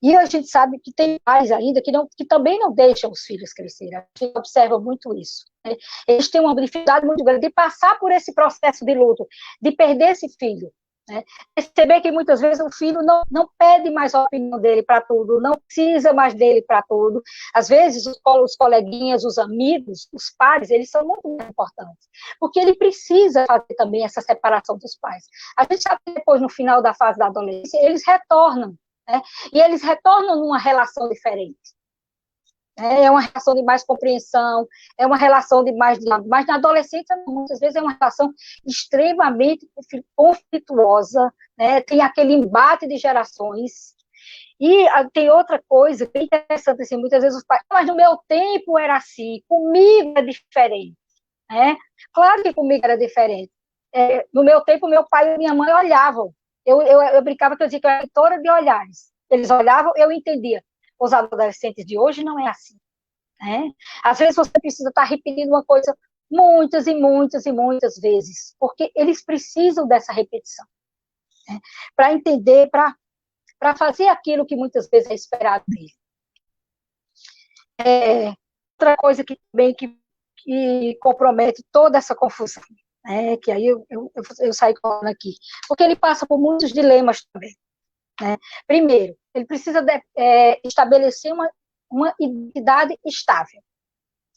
E a gente sabe que tem pais ainda que também não deixam os filhos crescerem. A gente observa muito isso. Né? Eles têm uma dificuldade muito grande de passar por esse processo de luto, de perder esse filho. né? Perceber que muitas vezes o filho não pede mais a opinião dele para tudo, não precisa mais dele para tudo. Às vezes, os coleguinhas, os amigos, os pares, eles são muito importantes, porque ele precisa fazer também essa separação dos pais. A gente sabe que depois, no final da fase da adolescência, eles retornam, né? E eles retornam numa relação diferente. É uma relação de mais compreensão, é uma relação de mais diálogo, mas na adolescência, muitas vezes, é uma relação extremamente conflituosa, né? Tem aquele embate de gerações. E tem outra coisa que é interessante, assim, muitas vezes os pais, mas no meu tempo era assim, comigo é diferente, né? Claro que comigo era diferente. No meu tempo, meu pai e minha mãe olhavam. Eu brincava que eu dizia que eu era leitora de olhares. Eles olhavam, eu entendia. Os adolescentes de hoje não é assim, né? Às vezes você precisa estar repetindo uma coisa muitas e muitas e muitas vezes, porque eles precisam dessa repetição, né? Para entender, para fazer aquilo que muitas vezes é esperado dele. Outra coisa que também que compromete toda essa confusão, né? Que aí eu saí falando aqui, porque ele passa por muitos dilemas também. Né? Primeiro, ele precisa estabelecer uma identidade estável.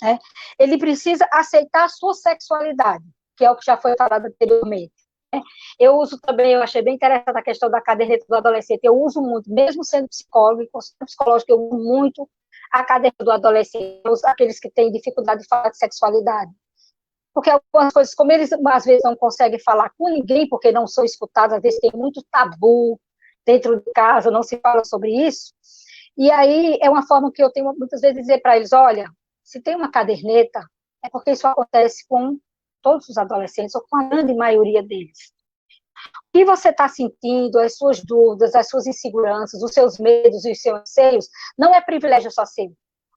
Né? Ele precisa aceitar a sua sexualidade, que é o que já foi falado anteriormente. Né? Eu uso também, eu achei bem interessante a questão da caderneta do adolescente, eu uso muito, mesmo sendo psicólogo, e consultor psicológico, eu uso muito a caderneta do adolescente, aqueles que têm dificuldade de falar de sexualidade. Porque algumas coisas, como eles às vezes não conseguem falar com ninguém, porque não são escutados, às vezes tem muito tabu, dentro de casa, não se fala sobre isso, e aí é uma forma que eu tenho muitas vezes dizer para eles, olha, se tem uma caderneta, é porque isso acontece com todos os adolescentes, ou com a grande maioria deles. O que você está sentindo, as suas dúvidas, as suas inseguranças, os seus medos e os seus anseios, não é privilégio só seu.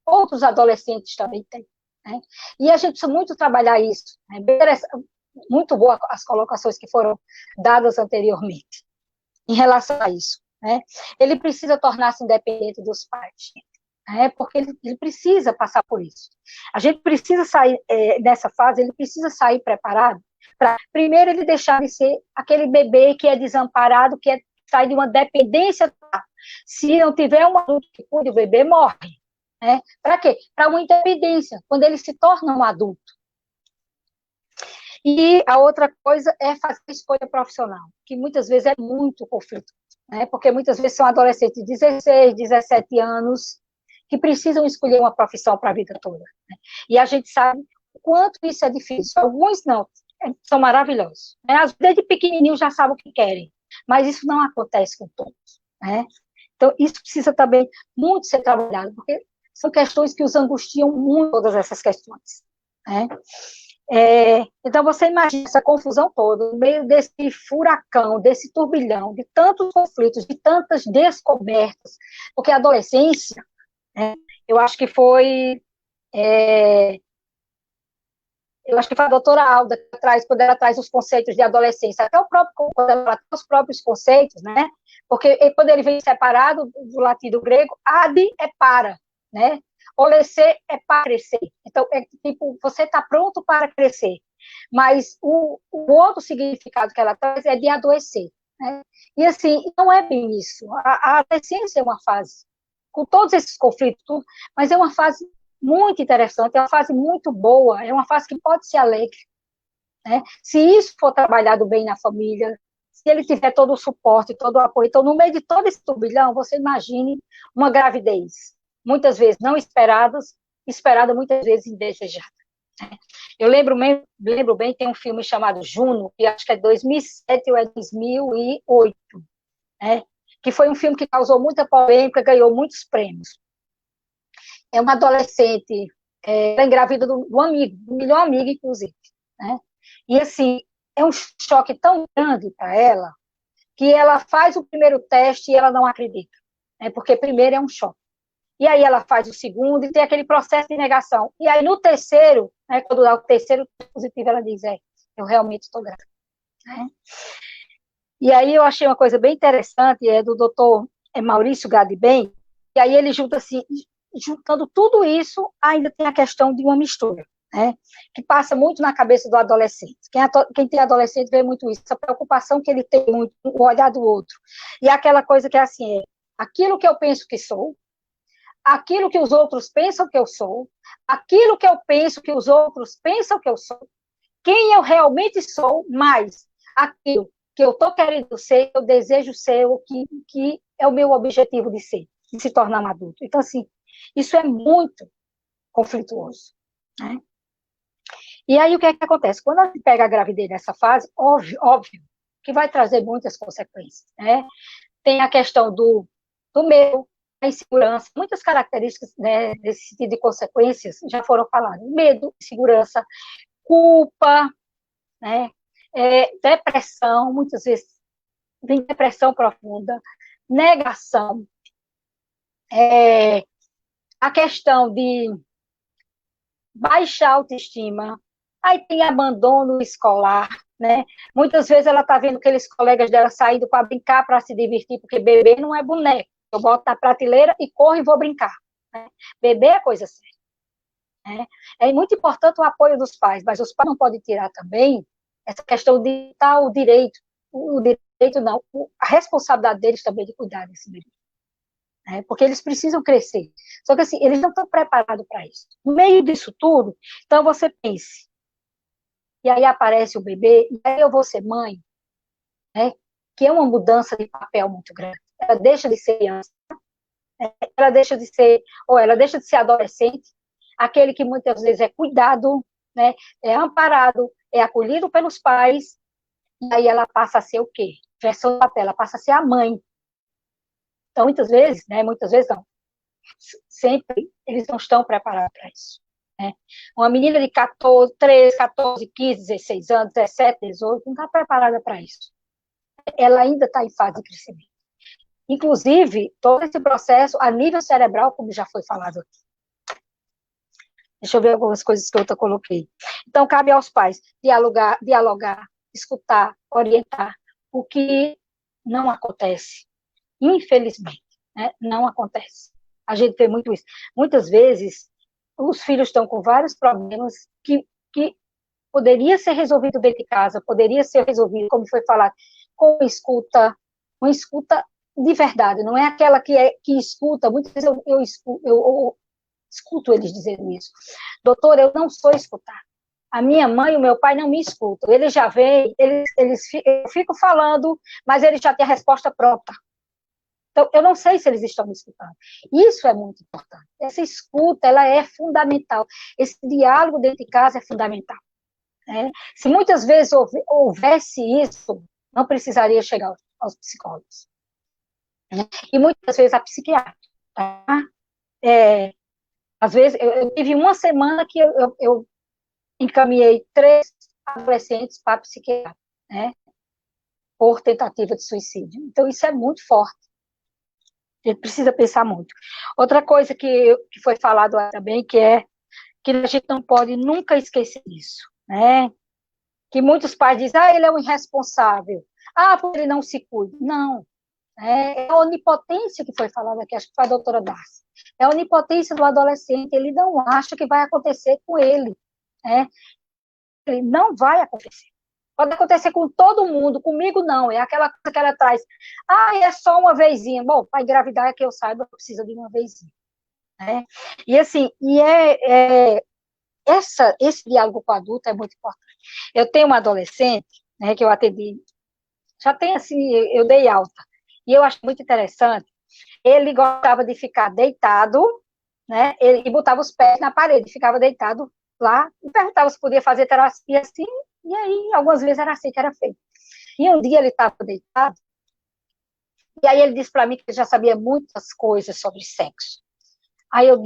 Outros adolescentes também têm. Né? E a gente precisa muito trabalhar isso. Né? Muito boa as colocações que foram dadas anteriormente em relação a isso, né? Ele precisa tornar-se independente dos pais, né? Porque ele precisa passar por isso. A gente precisa sair, nessa fase, ele precisa sair preparado para, primeiro, ele deixar de ser aquele bebê que é desamparado, que sai de uma dependência. Se não tiver um adulto que cuide, o bebê morre. Né? Para quê? Para uma independência, quando ele se torna um adulto. E a outra coisa é fazer escolha profissional, que muitas vezes é muito conflito, né? Porque muitas vezes são adolescentes de 16, 17 anos que precisam escolher uma profissão para a vida toda. Né? E a gente sabe o quanto isso é difícil. Alguns não, são maravilhosos. Né? Às vezes, desde pequenininho já sabem o que querem, mas isso não acontece com todos. Né? Então, isso precisa também muito ser trabalhado, porque são questões que os angustiam muito, todas essas questões. Né? Então, você imagina essa confusão toda, no meio desse furacão, desse turbilhão, de tantos conflitos, de tantas descobertas, porque a adolescência, né, eu acho que foi a doutora Alda que traz, quando ela traz os conceitos de adolescência, até quando ela traz os próprios conceitos, né, porque quando ele vem separado do latim do grego, ad é para, né, olecer é para crescer. Então, tipo, você está pronto para crescer. Mas o outro significado que ela traz é de adoecer. Né? E, assim, não é bem isso. A adolescência é uma fase, com todos esses conflitos, tudo, mas é uma fase muito interessante, é uma fase muito boa, é uma fase que pode ser alegre. Né? Se isso for trabalhado bem na família, se ele tiver todo o suporte, todo o apoio, então, no meio de todo esse turbilhão, você imagine uma gravidez. Muitas vezes não esperada muitas vezes indesejada. Eu lembro bem, tem um filme chamado Juno, que acho que é 2007 ou é 2008, né? Que foi um filme que causou muita polêmica, ganhou muitos prêmios. É uma adolescente, ela engravida do amigo, do melhor amigo, inclusive. Né? E, assim, é um choque tão grande para ela, que ela faz o primeiro teste e ela não acredita. Né? Porque primeiro é um choque. E aí ela faz o segundo e tem aquele processo de negação. E aí no terceiro, né, quando dá o terceiro positivo, ela diz, eu realmente estou grávida. Né? E aí eu achei uma coisa bem interessante, do doutor Maurício Gadibem, e aí ele junta assim, juntando tudo isso, ainda tem a questão de uma mistura. né, que passa muito na cabeça do adolescente. Quem tem adolescente vê muito isso, essa preocupação que ele tem muito, o olhar do outro. E aquela coisa que é assim, aquilo que eu penso que sou, aquilo que os outros pensam que eu sou, aquilo que eu penso que os outros pensam que eu sou, quem eu realmente sou, mais aquilo que eu estou querendo ser, eu desejo ser, o que é o meu objetivo de ser, de se tornar um adulto. Então, assim, isso é muito conflituoso, né? E aí, o que é que acontece? Quando a gente pega a gravidez nessa fase, óbvio que vai trazer muitas consequências, né? Tem a questão do medo, a insegurança, muitas características, né, desse sentido de consequências já foram faladas. Medo, insegurança, culpa, né? Depressão, muitas vezes vem depressão profunda, negação, a questão de baixa autoestima, aí tem abandono escolar, né? Muitas vezes ela está vendo aqueles colegas dela saindo para brincar, para se divertir, porque bebê não é boneco. Eu boto na prateleira e corro e vou brincar, né? Bebê é coisa séria, né? É muito importante o apoio dos pais, mas os pais não podem tirar também essa questão de dar o direito não, a responsabilidade deles também de cuidar desse bebê, né? Porque eles precisam crescer. Só que assim, eles não estão preparados para isso. No meio disso tudo, então você pense, e aí aparece o bebê, e aí eu vou ser mãe, né? Que é uma mudança de papel muito grande. Ela deixa de ser criança, ela deixa de ser adolescente, aquele que muitas vezes é cuidado, né? É amparado, é acolhido pelos pais, e aí ela passa a ser o quê? Versão do papel, ela passa a ser a mãe. Então, muitas vezes não, sempre eles não estão preparados para isso, né? Uma menina de 13, 14, 15, 16 anos, 17, 18, não está preparada para isso. Ela ainda está em fase de crescimento. Inclusive, todo esse processo a nível cerebral, como já foi falado aqui. Deixa eu ver algumas coisas que eu coloquei. Então, cabe aos pais dialogar, escutar, orientar, o que não acontece. Infelizmente, né? Não acontece. A gente vê muito isso. Muitas vezes, os filhos estão com vários problemas que poderia ser resolvido dentro de casa, poderia ser resolvido, como foi falado, com uma escuta de verdade, não é aquela que escuta. Muitas vezes eu escuto eles dizendo isso. Doutor, eu não sou escutar. A minha mãe e o meu pai não me escutam. Eles já vêm, eu fico falando, mas eles já têm a resposta pronta. Então, eu não sei se eles estão me escutando. Isso é muito importante. Essa escuta, ela é fundamental. Esse diálogo dentro de casa é fundamental, né? Se muitas vezes houvesse isso, não precisaria chegar aos psicólogos, né? E muitas vezes a psiquiatra, tá? Às vezes, eu tive uma semana que eu encaminhei 3 adolescentes para psiquiatra, né? Por tentativa de suicídio. Então, isso é muito forte. A gente precisa pensar muito. Outra coisa que foi falado também, que é que a gente não pode nunca esquecer isso, né? Que muitos pais dizem, ele é um irresponsável, porque ele não se cuida. Não, é a onipotência que foi falada aqui, acho que foi a doutora Darcy. É a onipotência do adolescente, ele não acha que vai acontecer com ele, né? Ele não vai acontecer. Pode acontecer com todo mundo, comigo não, é aquela coisa que ela traz. É só uma vezinha. Bom, para engravidar, é que eu saiba, precisa de uma vezinha, né? E assim, esse diálogo com o adulto é muito importante. Eu tenho uma adolescente, né, que eu atendi, já tem assim, eu dei alta, e eu acho muito interessante, ele gostava de ficar deitado, né, e botava os pés na parede, ficava deitado lá, e perguntava se podia fazer terapia assim, e aí, algumas vezes era assim que era feito. E um dia ele estava deitado, e aí ele disse para mim que ele já sabia muitas coisas sobre sexo. Aí eu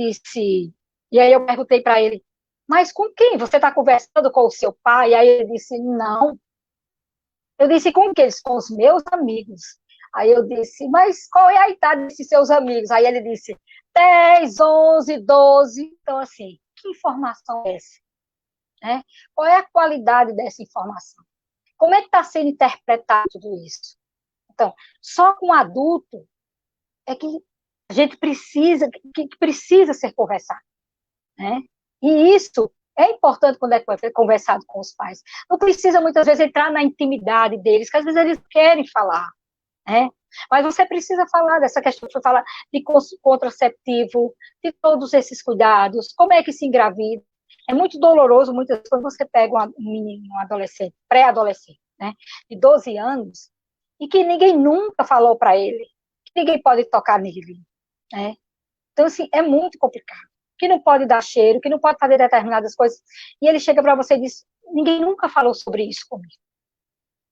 perguntei para ele, mas com quem? Você está conversando com o seu pai? Aí ele disse, não. Eu disse, com quem? Com os meus amigos. Aí eu disse, mas qual é a idade desses seus amigos? Aí ele disse, 10, 11, 12. Então, assim, que informação é essa? Né? Qual é a qualidade dessa informação? Como é que está sendo interpretado tudo isso? Então, só com adulto é que a gente precisa ser conversado, né? E isso É importante quando é conversado com os pais. Não precisa, muitas vezes, entrar na intimidade deles, que às vezes eles querem falar, né? Mas você precisa falar dessa questão, de falar de contraceptivo, de todos esses cuidados, como é que se engravida. É muito doloroso, muitas vezes, quando você pega um menino, um adolescente, pré-adolescente, né, de 12 anos, e que ninguém nunca falou para ele, que ninguém pode tocar nele, né? Então, assim, é muito complicado. Que não pode dar cheiro, que não pode fazer determinadas coisas. E ele chega para você e diz, ninguém nunca falou sobre isso comigo.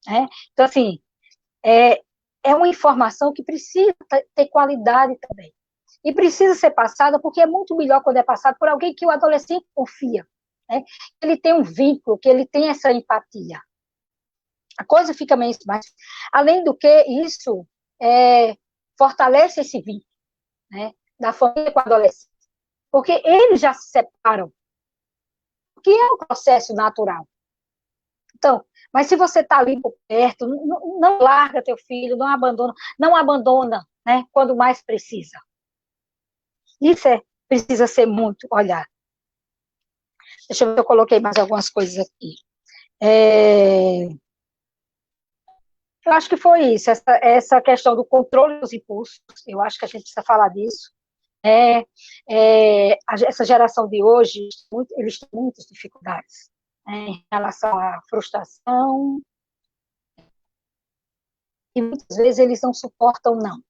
Né? Então, assim, é uma informação que precisa ter qualidade também. E precisa ser passada, porque é muito melhor quando é passado por alguém que o adolescente confia. Né? Que ele tem um vínculo, que ele tem essa empatia. A coisa fica meio mais... Além do que, isso fortalece esse vínculo, né, da família com o adolescente. Porque eles já se separam, que é um processo natural. Então, mas se você está ali por perto, não larga teu filho, não abandona, né, quando mais precisa. Isso precisa ser muito olhado. Deixa eu ver se eu coloquei mais algumas coisas aqui. Eu acho que foi isso, essa questão do controle dos impulsos, eu acho que a gente precisa falar disso. Essa geração de hoje, eles têm muitas dificuldades, né, em relação à frustração, e muitas vezes eles não suportam, não.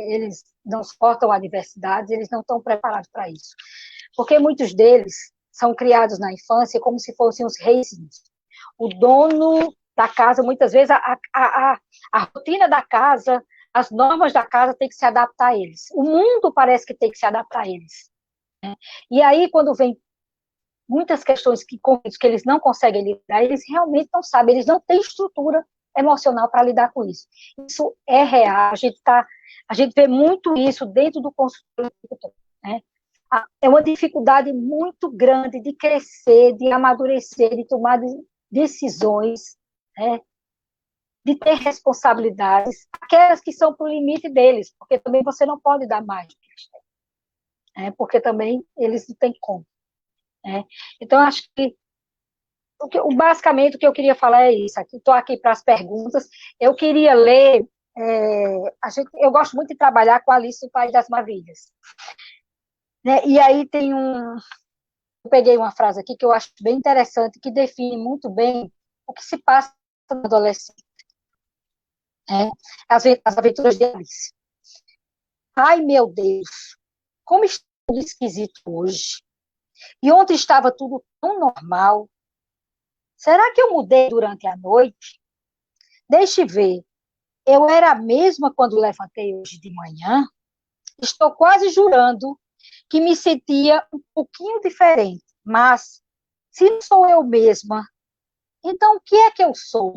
Eles não suportam adversidades, eles não estão preparados para isso. Porque muitos deles são criados na infância como se fossem os reizinhos. O dono da casa, muitas vezes, a rotina da casa, as normas da casa têm que se adaptar a eles. O mundo parece que tem que se adaptar a eles. Né? E aí, quando vem muitas questões que eles não conseguem lidar, eles realmente não sabem, eles não têm estrutura emocional para lidar com isso. Isso é real, a gente vê muito isso dentro do consultório. Né? É uma dificuldade muito grande de crescer, de amadurecer, de tomar decisões, né? De ter responsabilidades, aquelas que são para o limite deles, porque também você não pode dar mais do que eles têm, porque também eles não têm como. Né? Então, acho que basicamente o que eu queria falar é isso. Estou aqui para as perguntas. Eu queria ler. Eu gosto muito de trabalhar com a Alice no País das Maravilhas. Né? E aí eu peguei uma frase aqui que eu acho bem interessante, que define muito bem o que se passa no adolescente. As aventuras de Alice. Ai, meu Deus, como está tudo esquisito hoje. E ontem estava tudo tão normal. Será que eu mudei durante a noite? Deixe ver. Eu era a mesma quando levantei hoje de manhã? Estou quase jurando que me sentia um pouquinho diferente. Mas, se não sou eu mesma, então o que é que eu sou?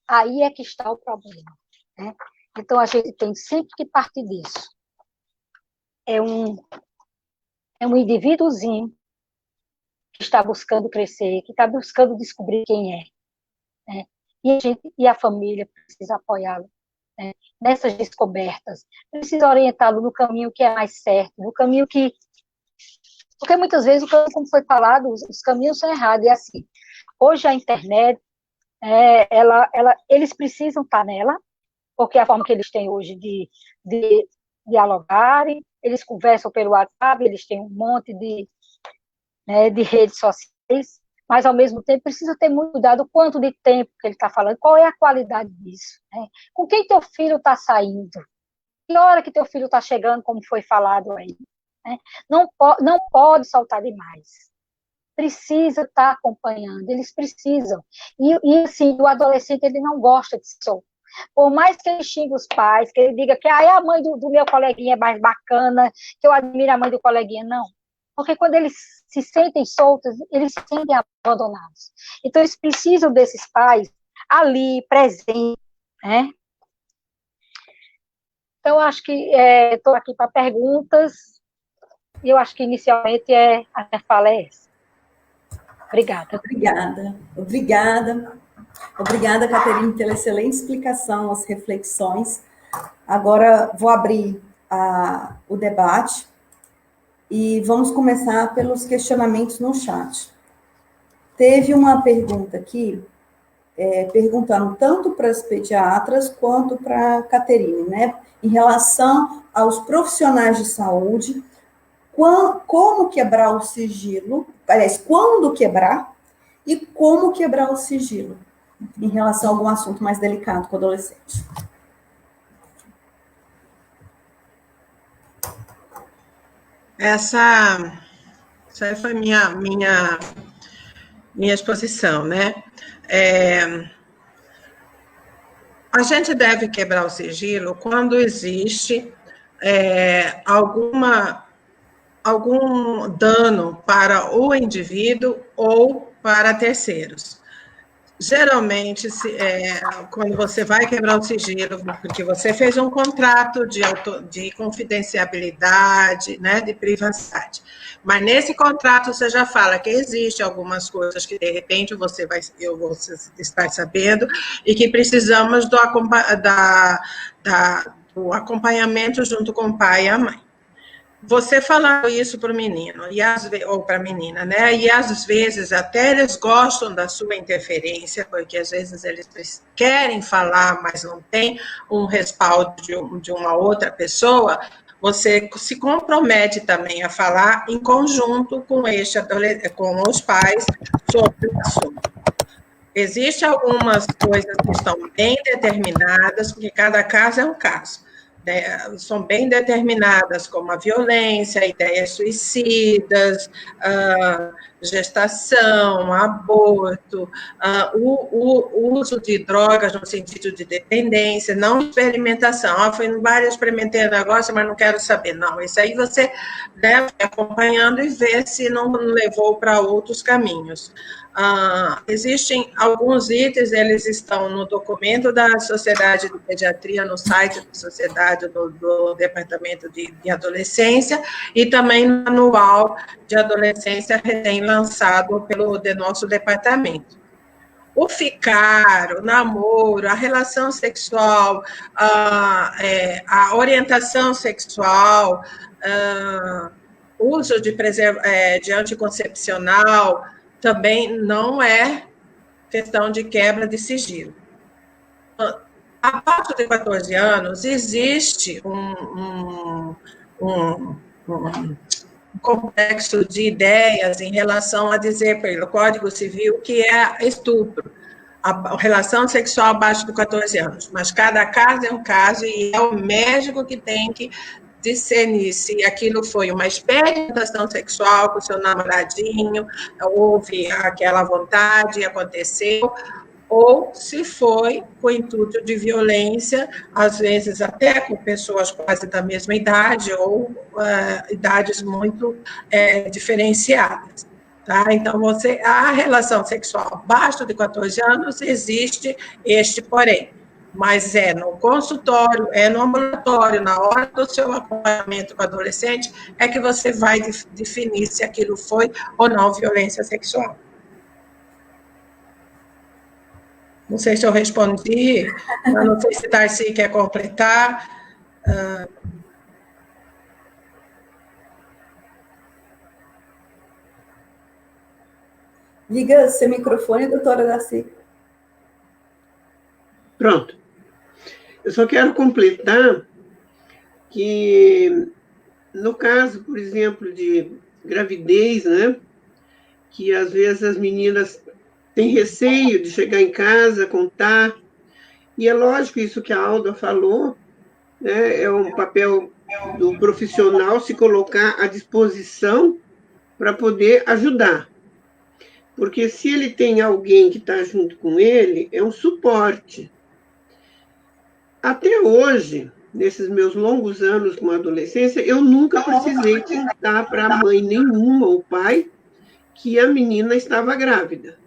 Aí é que está o problema. Né? Então, a gente tem sempre que partir disso. É um indivíduozinho que está buscando crescer, que está buscando descobrir quem é. Né? E a família precisa apoiá-lo, né, nessas descobertas, precisa orientá-lo no caminho que é mais certo, no caminho que... Porque muitas vezes, como foi falado, os caminhos são errados, e assim, hoje a internet, eles precisam estar nela, porque é a forma que eles têm hoje de dialogarem, eles conversam pelo WhatsApp, eles têm um monte de redes sociais, mas, ao mesmo tempo, precisa ter muito cuidado o quanto de tempo que ele está falando, qual é a qualidade disso, né? Com quem teu filho está saindo, que hora que teu filho está chegando, como foi falado aí. Né? Não pode soltar demais. Precisa estar acompanhando, eles precisam. E assim, o adolescente, ele não gosta de solto. Por mais que ele xingue os pais, que ele diga que a mãe do meu coleguinha é mais bacana, que eu admiro a mãe do coleguinha, não. Porque quando eles se sentem soltos, eles se sentem abandonados. Então, eles precisam desses pais ali, presentes, né? Então, acho que estou aqui para perguntas, e eu acho que, inicialmente, a minha fala é essa. Obrigada. Obrigada, Caterine, pela excelente explicação, as reflexões. Agora, vou abrir o debate. E vamos começar pelos questionamentos no chat. Teve uma pergunta aqui, perguntando tanto para as pediatras quanto para a Caterine, né? Em relação aos profissionais de saúde, como quebrar o sigilo, aliás, quando quebrar e como quebrar o sigilo, em relação a algum assunto mais delicado com o adolescente. Essa aí foi minha exposição, né? A gente deve quebrar o sigilo quando existe algum dano para o indivíduo ou para terceiros. Geralmente, quando você vai quebrar o sigilo, porque você fez um contrato de confidencialidade, né, de privacidade. Mas nesse contrato você já fala que existe algumas coisas que, de repente, você está sabendo e que precisamos do acompanhamento junto com o pai e a mãe. Você falando isso para o menino, ou para a menina, né? E às vezes até eles gostam da sua interferência, porque às vezes eles querem falar, mas não tem um respaldo de uma outra pessoa. Você se compromete também a falar em conjunto com os pais sobre o assunto. Existem algumas coisas que estão bem determinadas, porque cada caso é um caso. São bem determinadas, como a violência, ideias suicidas, gestação, aborto, o uso de drogas no sentido de dependência, não experimentação. Fui em várias, experimentei negócio, mas não quero saber. Não, isso aí você deve ir acompanhando e ver se não levou para outros caminhos. Existem alguns itens, eles estão no documento da Sociedade de Pediatria, no site da Sociedade do Departamento de Adolescência, e também no Manual de Adolescência recém-lançado pelo nosso departamento. O ficar, o namoro, a relação sexual, a orientação sexual, uso de anticoncepcional, também não é questão de quebra de sigilo. A partir de 14 anos, existe um complexo de ideias em relação a dizer pelo Código Civil que é estupro, a relação sexual abaixo de 14 anos. Mas cada caso é um caso e é o médico que tem que discernir se aquilo foi uma experimentação sexual com o seu namoradinho, houve aquela vontade, aconteceu, ou se foi com o intuito de violência, às vezes até com pessoas quase da mesma idade, ou idades muito diferenciadas. Tá? Então, a relação sexual abaixo de 14 anos existe este porém. Mas no consultório, no ambulatório, na hora do seu acompanhamento com o adolescente, é que você vai definir se aquilo foi ou não violência sexual. Não sei se eu respondi, não sei se Darcy quer completar. Liga seu microfone, doutora Darcy. Pronto. Eu só quero completar que, no caso, por exemplo, de gravidez, né, que às vezes as meninas têm receio de chegar em casa, contar, e é lógico isso que a Alda falou, né, é um papel do profissional se colocar à disposição para poder ajudar. Porque se ele tem alguém que está junto com ele, é um suporte. Até hoje, nesses meus longos anos com a adolescência, eu nunca precisei contar para a mãe nenhuma ou pai que a menina estava grávida.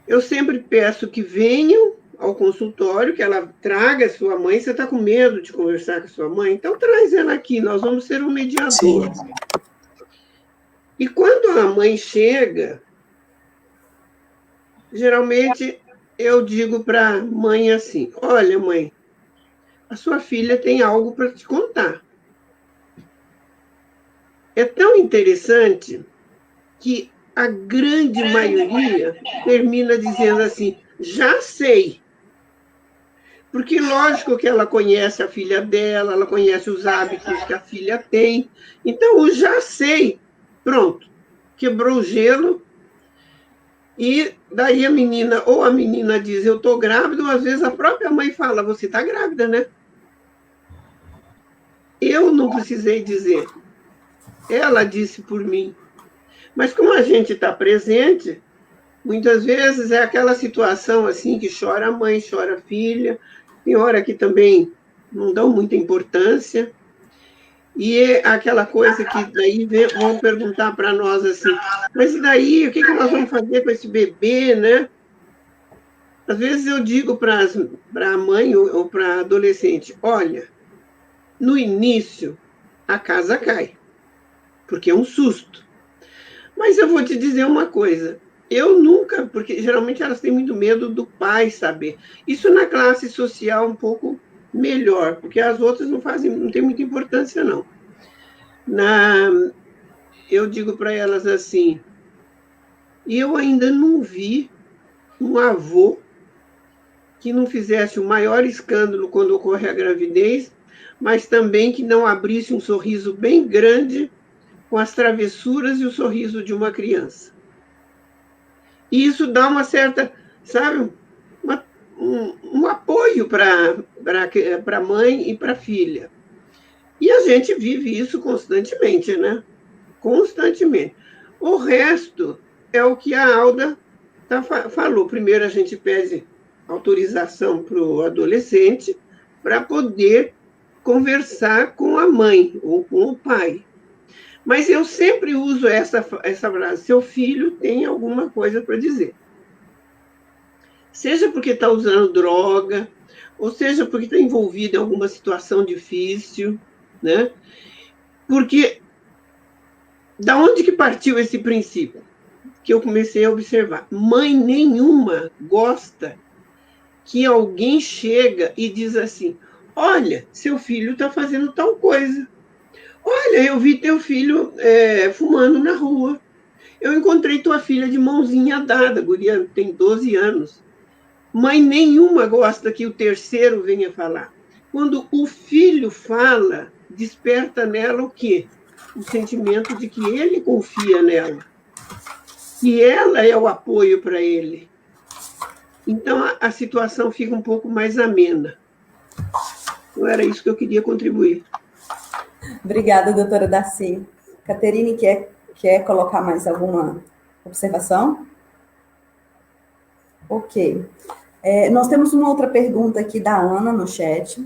Eu sempre peço que venham ao consultório, que ela traga a sua mãe. Você está com medo de conversar com a sua mãe? Então traz ela aqui, nós vamos ser um mediador. Sim. E quando a mãe chega, geralmente eu digo para a mãe assim: olha, mãe, a sua filha tem algo para te contar. é tão interessante que a grande maioria termina dizendo assim, já sei. Porque, lógico que ela conhece a filha dela, ela conhece os hábitos que a filha tem. Então, o já sei, pronto, quebrou o gelo. E daí a menina diz, eu estou grávida, ou às vezes a própria mãe fala, você está grávida, né? Eu não precisei dizer. Ela disse por mim. Mas como a gente está presente, muitas vezes é aquela situação assim que chora a mãe, chora a filha, tem hora que também não dão muita importância, e é aquela coisa que daí vão perguntar para nós assim, mas e daí, o que nós vamos fazer com esse bebê, né? Às vezes eu digo para a mãe ou para a adolescente, olha, no início a casa cai, porque é um susto. Mas eu vou te dizer uma coisa, eu nunca, porque geralmente elas têm muito medo do pai saber. Isso na classe social um pouco melhor, porque as outras não tem muita importância, não. Eu digo para elas assim, eu ainda não vi um avô que não fizesse o maior escândalo quando ocorre a gravidez, mas também que não abrisse um sorriso bem grande com as travessuras e o sorriso de uma criança. E isso dá uma certa, sabe, um apoio para a mãe e para a filha. E a gente vive isso constantemente, né? Constantemente. O resto é o que a Alda falou. Primeiro a gente pede autorização para o adolescente para poder conversar com a mãe ou com o pai. Mas eu sempre uso essa frase, seu filho tem alguma coisa para dizer. Seja porque está usando droga, ou seja porque está envolvido em alguma situação difícil, né? Porque da onde que partiu esse princípio? Que eu comecei a observar. Mãe nenhuma gosta que alguém chega e diz assim, olha, seu filho está fazendo tal coisa. Olha, eu vi teu filho fumando na rua. Eu encontrei tua filha de mãozinha dada, guria tem 12 anos. Mãe nenhuma gosta que o terceiro venha falar. Quando o filho fala, desperta nela o quê? O sentimento de que ele confia nela. E ela é o apoio para ele. Então, a situação fica um pouco mais amena. Então, era isso que eu queria contribuir. Obrigada, doutora Darcy. Caterine, quer colocar mais alguma observação? Ok. Nós temos uma outra pergunta aqui da Ana no chat.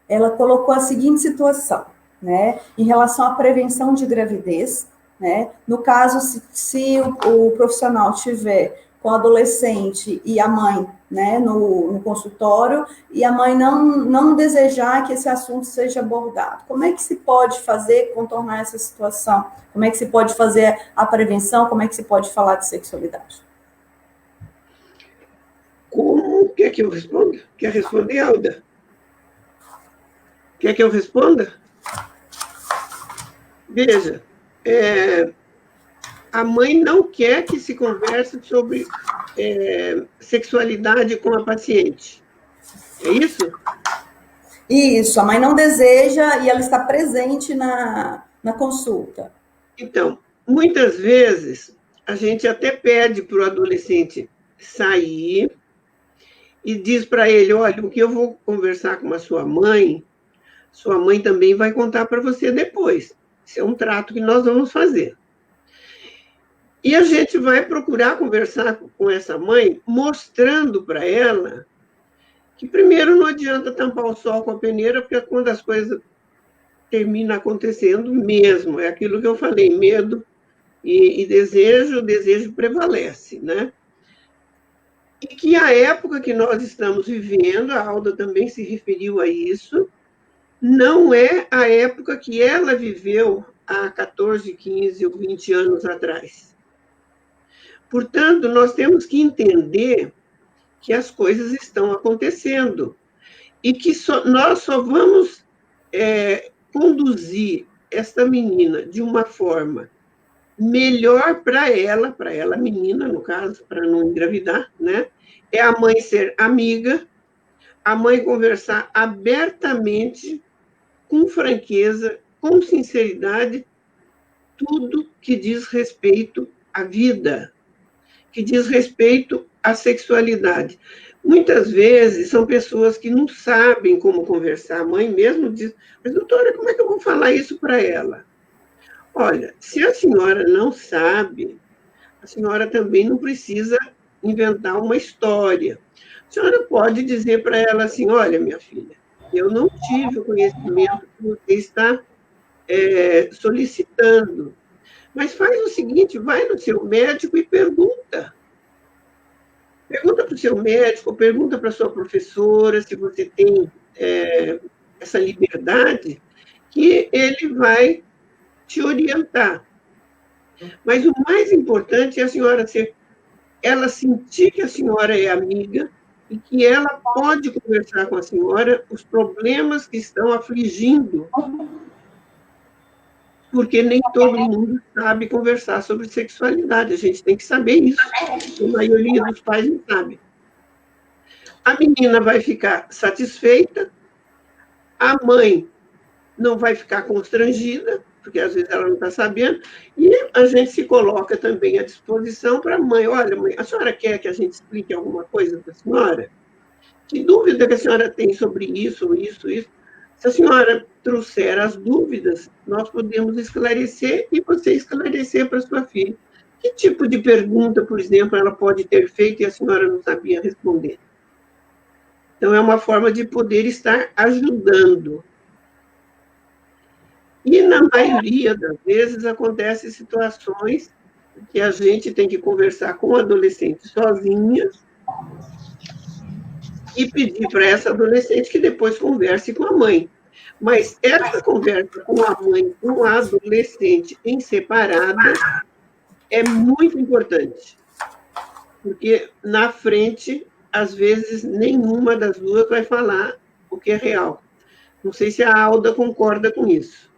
Ela colocou a seguinte situação, né? Em relação à prevenção de gravidez, né? No caso, se o profissional tiver com o adolescente e a mãe, né, no consultório, e a mãe não desejar que esse assunto seja abordado. Como é que se pode fazer, contornar essa situação? Como é que se pode fazer a prevenção? Como é que se pode falar de sexualidade? Como? Quer que eu responda? Quer responder, Alda? Quer que eu responda? Veja, a mãe não quer que se converse sobre sexualidade com a paciente. É isso? Isso, a mãe não deseja e ela está presente na consulta. Então, muitas vezes, a gente até pede para o adolescente sair e diz para ele, olha, o que eu vou conversar com a sua mãe também vai contar para você depois. Isso é um trato que nós vamos fazer. E a gente vai procurar conversar com essa mãe, mostrando para ela que, primeiro, não adianta tampar o sol com a peneira, porque quando as coisas terminam acontecendo mesmo, é aquilo que eu falei, medo e desejo, o desejo prevalece, né? E que a época que nós estamos vivendo, a Alda também se referiu a isso, não é a época que ela viveu há 14, 15 ou 20 anos atrás. Portanto, nós temos que entender que as coisas estão acontecendo e que nós só vamos conduzir essa menina de uma forma melhor para ela, menina, no caso, para não engravidar, né? É a mãe ser amiga, a mãe conversar abertamente, com franqueza, com sinceridade, tudo que diz respeito à vida, que diz respeito à sexualidade. Muitas vezes são pessoas que não sabem como conversar. A mãe mesmo diz, mas doutora, como é que eu vou falar isso para ela? Olha, se a senhora não sabe, a senhora também não precisa inventar uma história. A senhora pode dizer para ela assim, olha, minha filha, eu não tive o conhecimento que você está solicitando, mas faz o seguinte, vai no seu médico e pergunta. Pergunta para o seu médico, pergunta para a sua professora, se você tem essa liberdade, que ele vai te orientar. Mas o mais importante é a senhora ela sentir que a senhora é amiga e que ela pode conversar com a senhora os problemas que estão afligindo, porque nem todo mundo sabe conversar sobre sexualidade, a gente tem que saber isso, a maioria dos pais não sabe. A menina vai ficar satisfeita, a mãe não vai ficar constrangida, porque às vezes ela não está sabendo, e a gente se coloca também à disposição para a mãe. Olha, mãe, a senhora quer que a gente explique alguma coisa para a senhora? Que dúvida que a senhora tem sobre isso, isso, isso? Se a senhora trouxer as dúvidas, nós podemos esclarecer e você esclarecer para a sua filha. Que tipo de pergunta, por exemplo, ela pode ter feito e a senhora não sabia responder? Então, é uma forma de poder estar ajudando. E, na maioria das vezes, acontecem situações que a gente tem que conversar com o adolescente sozinha e pedir para essa adolescente que depois converse com a mãe. Mas essa conversa com a mãe, com a adolescente em separada, é muito importante. Porque, na frente, às vezes, nenhuma das duas vai falar o que é real. Não sei se a Alda concorda com isso.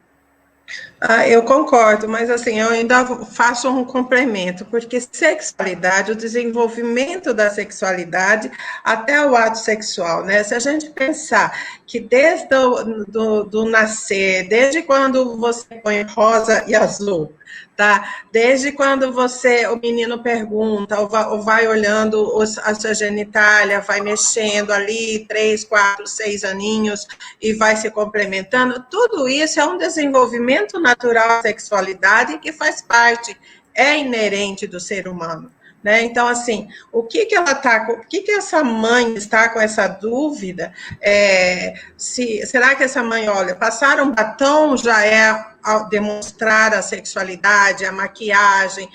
Eu concordo, mas assim, eu ainda faço um complemento, porque sexualidade, o desenvolvimento da sexualidade até o ato sexual, né? Se a gente pensar que desde do nascer, desde quando você põe rosa e azul, tá? Desde quando o menino pergunta, ou vai olhando a sua genitália, vai mexendo ali, 3, 4, 6 aninhos, e vai se complementando, tudo isso é um desenvolvimento natural da sexualidade que faz parte, é inerente do ser humano. Né? Então, assim, o que essa mãe está com essa dúvida? Será que essa mãe, olha, passar um batom já é demonstrar a sexualidade, a maquiagem,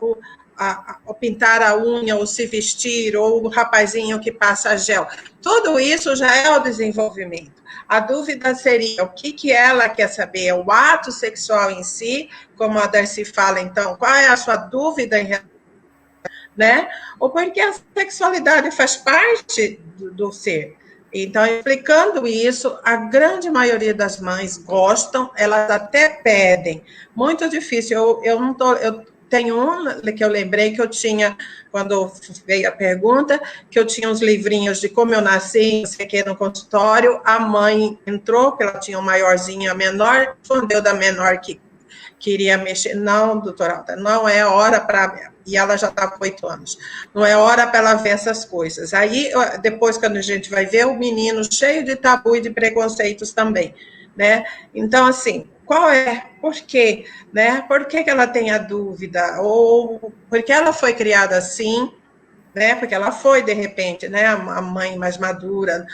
ou pintar a unha, ou se vestir, ou o rapazinho que passa gel. Tudo isso já é o desenvolvimento. A dúvida seria o que ela quer saber, o ato sexual em si, como a Darcy fala, então, qual é a sua dúvida em relação, né? Ou porque a sexualidade faz parte do ser. Então, explicando isso, a grande maioria das mães gostam, elas até pedem. Muito difícil, eu tenho um que eu lembrei que eu tinha, quando veio a pergunta, que eu tinha uns livrinhos de como eu nasci, não sei o que, no consultório, a mãe entrou, porque ela tinha uma maiorzinha, a menor, respondeu da menor que queria mexer. Não, doutora Alta, não é hora para... E ela já estava com 8 anos. Não é hora para ela ver essas coisas. Aí, depois, quando a gente vai ver, o menino cheio de tabu e de preconceitos também, né? Então, assim, qual é? Por quê? Né? Por que ela tem a dúvida? Ou porque ela foi criada assim, né? Porque ela foi, de repente, né? A mãe mais madura,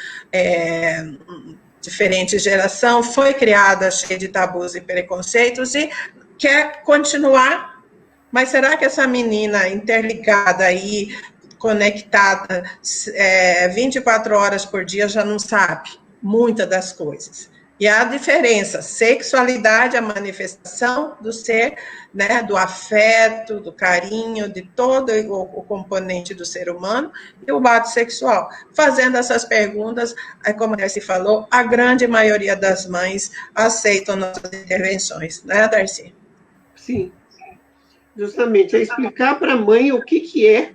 diferente geração, foi criada cheia de tabus e preconceitos e quer continuar. Mas será que essa menina interligada aí, conectada 24 horas por dia, já não sabe muitas das coisas? E há diferença, sexualidade é a manifestação do ser, né, do afeto, do carinho, de todo o componente do ser humano, e o ato sexual. Fazendo essas perguntas, como Darcy falou, a grande maioria das mães aceitam nossas intervenções, né, Darcy? Sim, justamente, é explicar para a mãe o que é,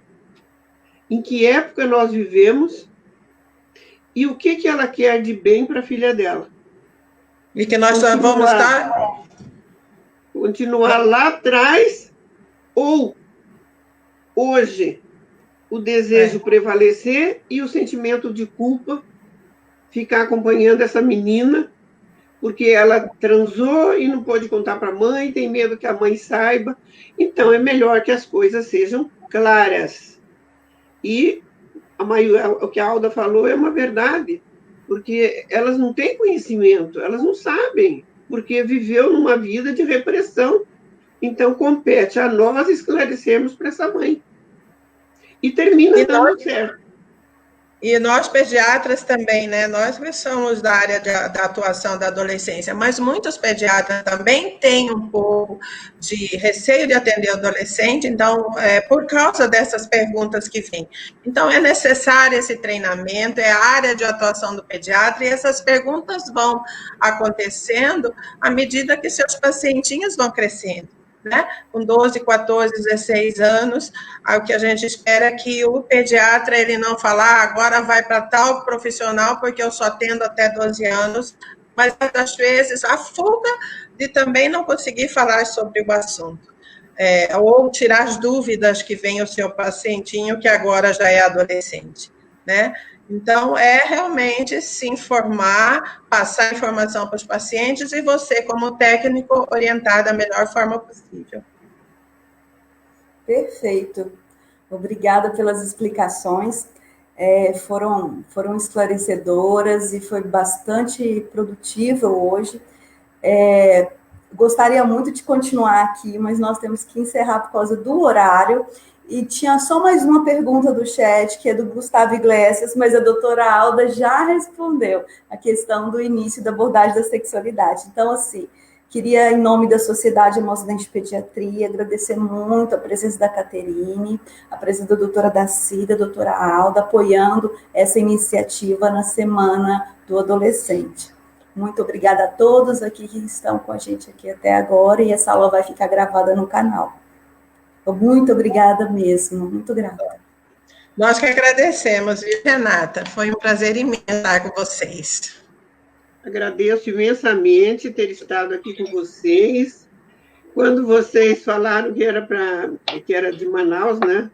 em que época nós vivemos e o que ela quer de bem para a filha dela. E que nós só vamos estar... Continuar lá atrás ou hoje o desejo prevalecer e o sentimento de culpa ficar acompanhando essa menina porque ela transou e não pôde contar para a mãe, tem medo que a mãe saiba. Então, é melhor que as coisas sejam claras. E o que a Alda falou é uma verdade, porque elas não têm conhecimento, elas não sabem, porque viveu numa vida de repressão. Então, compete a nós esclarecermos para essa mãe. E termina dando certo. E nós pediatras também, né? Nós que somos da área da atuação da adolescência, mas muitos pediatras também têm um pouco de receio de atender o adolescente, então, por causa dessas perguntas que vêm. Então, é necessário esse treinamento, é a área de atuação do pediatra, e essas perguntas vão acontecendo à medida que seus pacientinhos vão crescendo. Né? Com 12, 14, 16 anos, o que a gente espera é que o pediatra ele não falar agora vai para tal profissional porque eu só atendo até 12 anos, mas às vezes a fuga de também não conseguir falar sobre o assunto, ou tirar as dúvidas que vem o seu pacientinho que agora já é adolescente, né? Então, é realmente se informar, passar informação para os pacientes e você, como técnico, orientar da melhor forma possível. Perfeito. Obrigada pelas explicações. Foram esclarecedoras e foi bastante produtivo hoje. Gostaria muito de continuar aqui, mas nós temos que encerrar por causa do horário. E tinha só mais uma pergunta do chat, que é do Gustavo Iglesias, mas a doutora Alda já respondeu a questão do início da abordagem da sexualidade. Então, assim, queria, em nome da Sociedade Amazonense de Pediatria, agradecer muito a presença da Caterine, a presença da doutora Darcy, da doutora Alda, apoiando essa iniciativa na Semana do Adolescente. Muito obrigada a todos aqui que estão com a gente aqui até agora, e essa aula vai ficar gravada no canal. Muito obrigada mesmo, muito grata. Nós que agradecemos, viu, Renata? Foi um prazer imenso estar com vocês. Agradeço imensamente ter estado aqui com vocês. Quando vocês falaram que era de Manaus, né?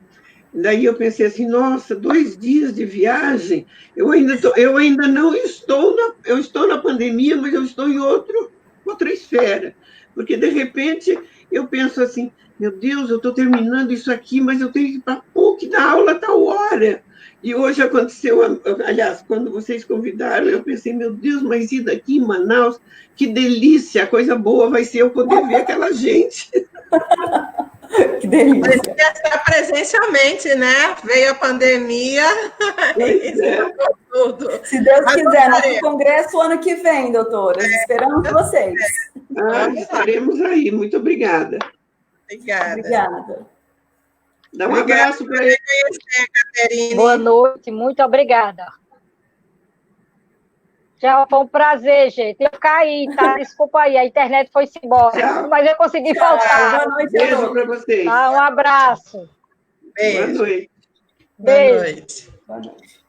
Daí eu pensei assim, nossa, 2 dias de viagem, eu ainda não estou eu estou na pandemia, mas eu estou em outra esfera, porque de repente eu penso assim, meu Deus, eu estou terminando isso aqui, mas eu tenho que ir para a PUC dar aula a tal hora. E hoje aconteceu, aliás, quando vocês convidaram, eu pensei, meu Deus, mas ir daqui em Manaus, que delícia, coisa boa vai ser eu poder ver aquela gente. Que delícia. Estar presencialmente, né? Veio a pandemia. Tudo. Se Deus quiser, no congresso ano que vem, doutora. Esperamos vocês. Estaremos aí. Muito obrigada. Obrigada. Dá um abraço para ele. Caterine. Boa noite, muito obrigada. Tchau, foi um prazer, gente. Eu caí, tá? Desculpa aí, a internet foi-se embora. Tchau. Mas eu consegui voltar. Boa noite. Beijo para vocês. Um abraço. Beijo. Boa noite. Beijo. Boa noite. Boa noite.